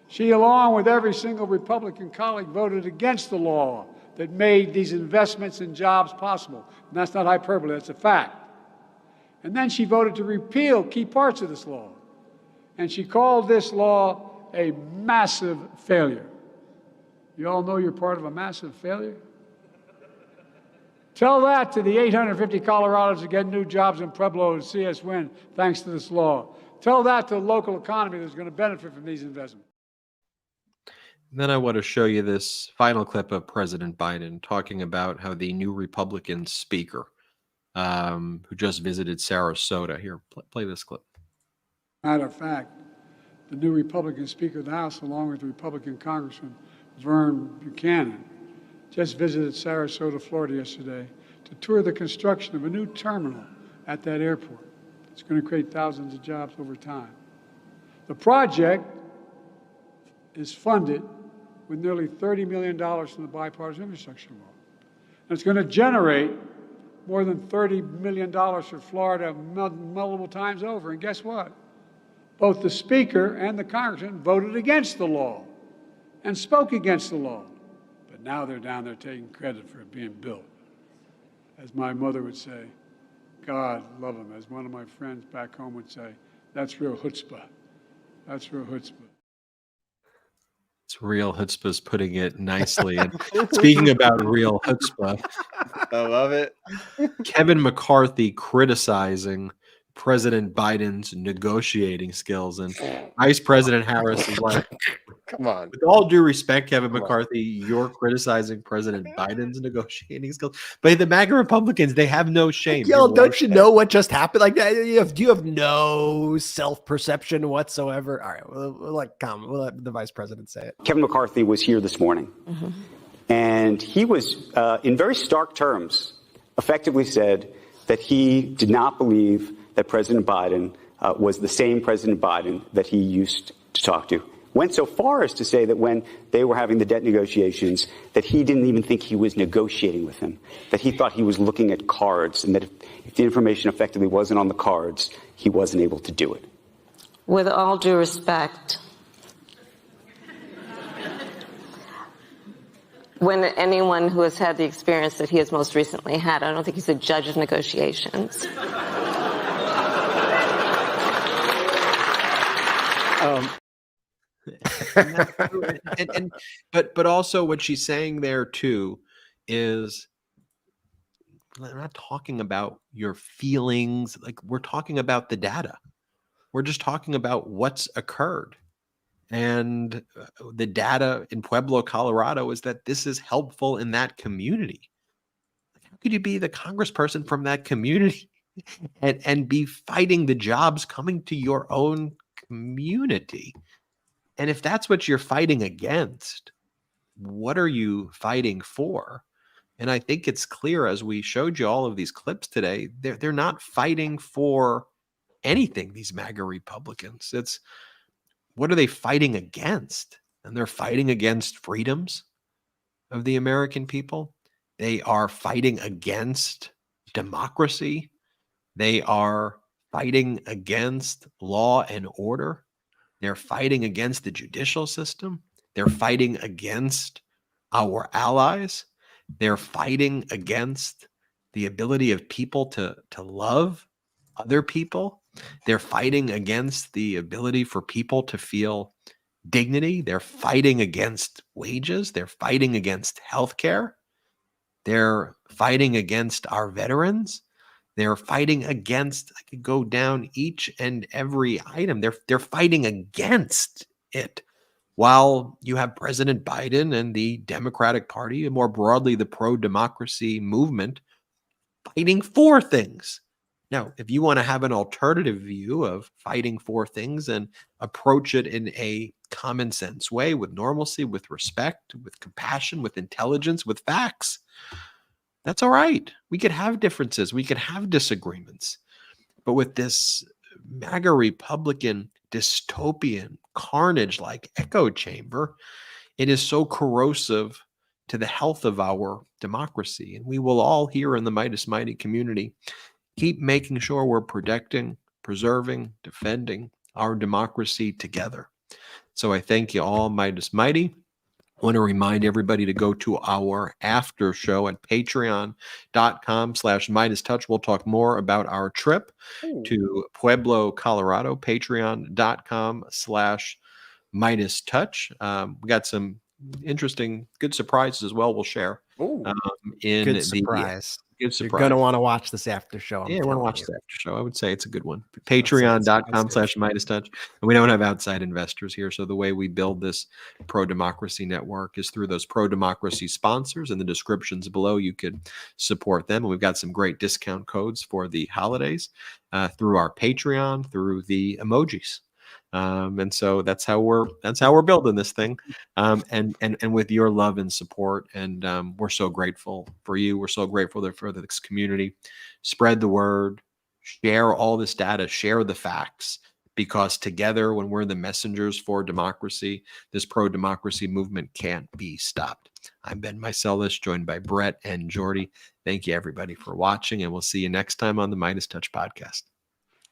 She, along with every single Republican colleague, voted against the law that made these investments in jobs possible. And that's not hyperbole, that's a fact. And then she voted to repeal key parts of this law. And she called this law a massive failure. You all know you're part of a massive failure? Tell that to the 850 Colorados that get new jobs in Pueblo and CS Wind thanks to this law. Tell that to the local economy that's going to benefit from these investments. Then I want to show you this final clip of President Biden talking about how the new Republican speaker who just visited Sarasota. Here, play this clip. Matter of fact, the new Republican Speaker of the House, along with Republican Congressman Vern Buchanan, just visited Sarasota, Florida yesterday to tour the construction of a new terminal at that airport. It's going to create thousands of jobs over time. The project is funded with nearly $30 million from the bipartisan infrastructure law. And it's going to generate more than $30 million for Florida multiple times over. And guess what? Both the Speaker and the Congressman voted against the law and spoke against the law. But now they're down there taking credit for it being built. As my mother would say, God love him. As one of my friends back home would say, that's real chutzpah. That's real chutzpah. It's real chutzpah's putting it nicely. And speaking about real chutzpah, I love it. Kevin McCarthy criticizing President Biden's negotiating skills, and Vice President Harris is like, come on. With all due respect, Kevin McCarthy, you're criticizing President Biden's negotiating skills. But the MAGA Republicans, they have no shame. Yo, don't you know what just happened? Like, do you have no self-perception whatsoever? All right, we'll let the vice president say it. Kevin McCarthy was here this morning, and he was, in very stark terms, effectively said that he did not believe that President Biden was the same President Biden that he used to talk to. Went so far as to say that when they were having the debt negotiations, that he didn't even think he was negotiating with him, that he thought he was looking at cards, and that if the information effectively wasn't on the cards, he wasn't able to do it. With all due respect, when anyone who has had the experience that he has most recently had, I don't think he's a judge of negotiations. But also what she's saying there too is we're not talking about your feelings. Like, we're talking about the data. We're just talking about what's occurred. And the data in Pueblo, Colorado is that this is helpful in that community. How could you be the congressperson from that community and be fighting the jobs coming to your own community? And if that's what you're fighting against, what are you fighting for? And I think it's clear, as we showed you all of these clips today, they're not fighting for anything, these MAGA Republicans. It's what are they fighting against? And they're fighting against freedoms of the American people. They are fighting against democracy. They are fighting against law and order. They're fighting against the judicial system. They're fighting against our allies. They're fighting against the ability of people to love other people. They're fighting against the ability for people to feel dignity. They're fighting against wages. They're fighting against healthcare. They're fighting against our veterans. They're fighting against, I could go down each and every item. They're fighting against it. While you have President Biden and the Democratic Party, and more broadly the pro-democracy movement, fighting for things. Now, if you want to have an alternative view of fighting for things and approach it in a common sense way, with normalcy, with respect, with compassion, with intelligence, with facts, that's all right. We could have differences. We could have disagreements. But with this MAGA Republican dystopian carnage-like echo chamber, it is so corrosive to the health of our democracy. And we will all here in the Meidas Mighty community keep making sure we're protecting, preserving, defending our democracy together. So I thank you all, Meidas Mighty. I want to remind everybody to go to our after show at patreon.com/MeidasTouch. We'll talk more about our trip to Pueblo, Colorado, patreon.com/MeidasTouch. We got some interesting, good surprises as well. We'll share. Good surprise. Good surprise. You're going to want to watch this after show. Yeah, I want to watch the after show. I would say it's a good one. Patreon.com/MeidasTouch. And we don't have outside investors here. So the way we build this pro-democracy network is through those pro-democracy sponsors. In the descriptions below, you could support them. And we've got some great discount codes for the holidays through our Patreon, through the emojis. And so that's how we're building this thing. And with your love and support. And we're so grateful for you. We're so grateful for this community. Spread the word, share all this data, share the facts, because together, when we're the messengers for democracy, this pro-democracy movement can't be stopped. I'm Ben Meiselas, joined by Brett and Jordy. Thank you, everybody, for watching, and we'll see you next time on the MeidasTouch Podcast.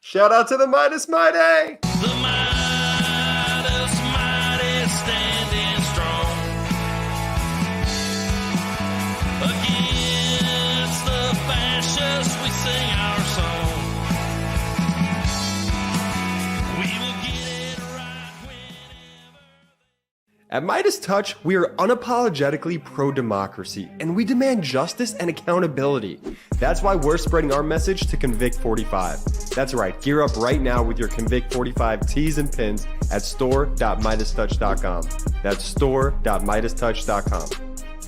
Shout out to the Meidas Mighty! The Meidas Mighty standing strong against the fascists. We sing our song. At MeidasTouch, we are unapologetically pro-democracy, and we demand justice and accountability. That's why we're spreading our message to Convict 45. That's right, gear up right now with your Convict 45 tees and pins at store.meidastouch.com. That's store.meidastouch.com.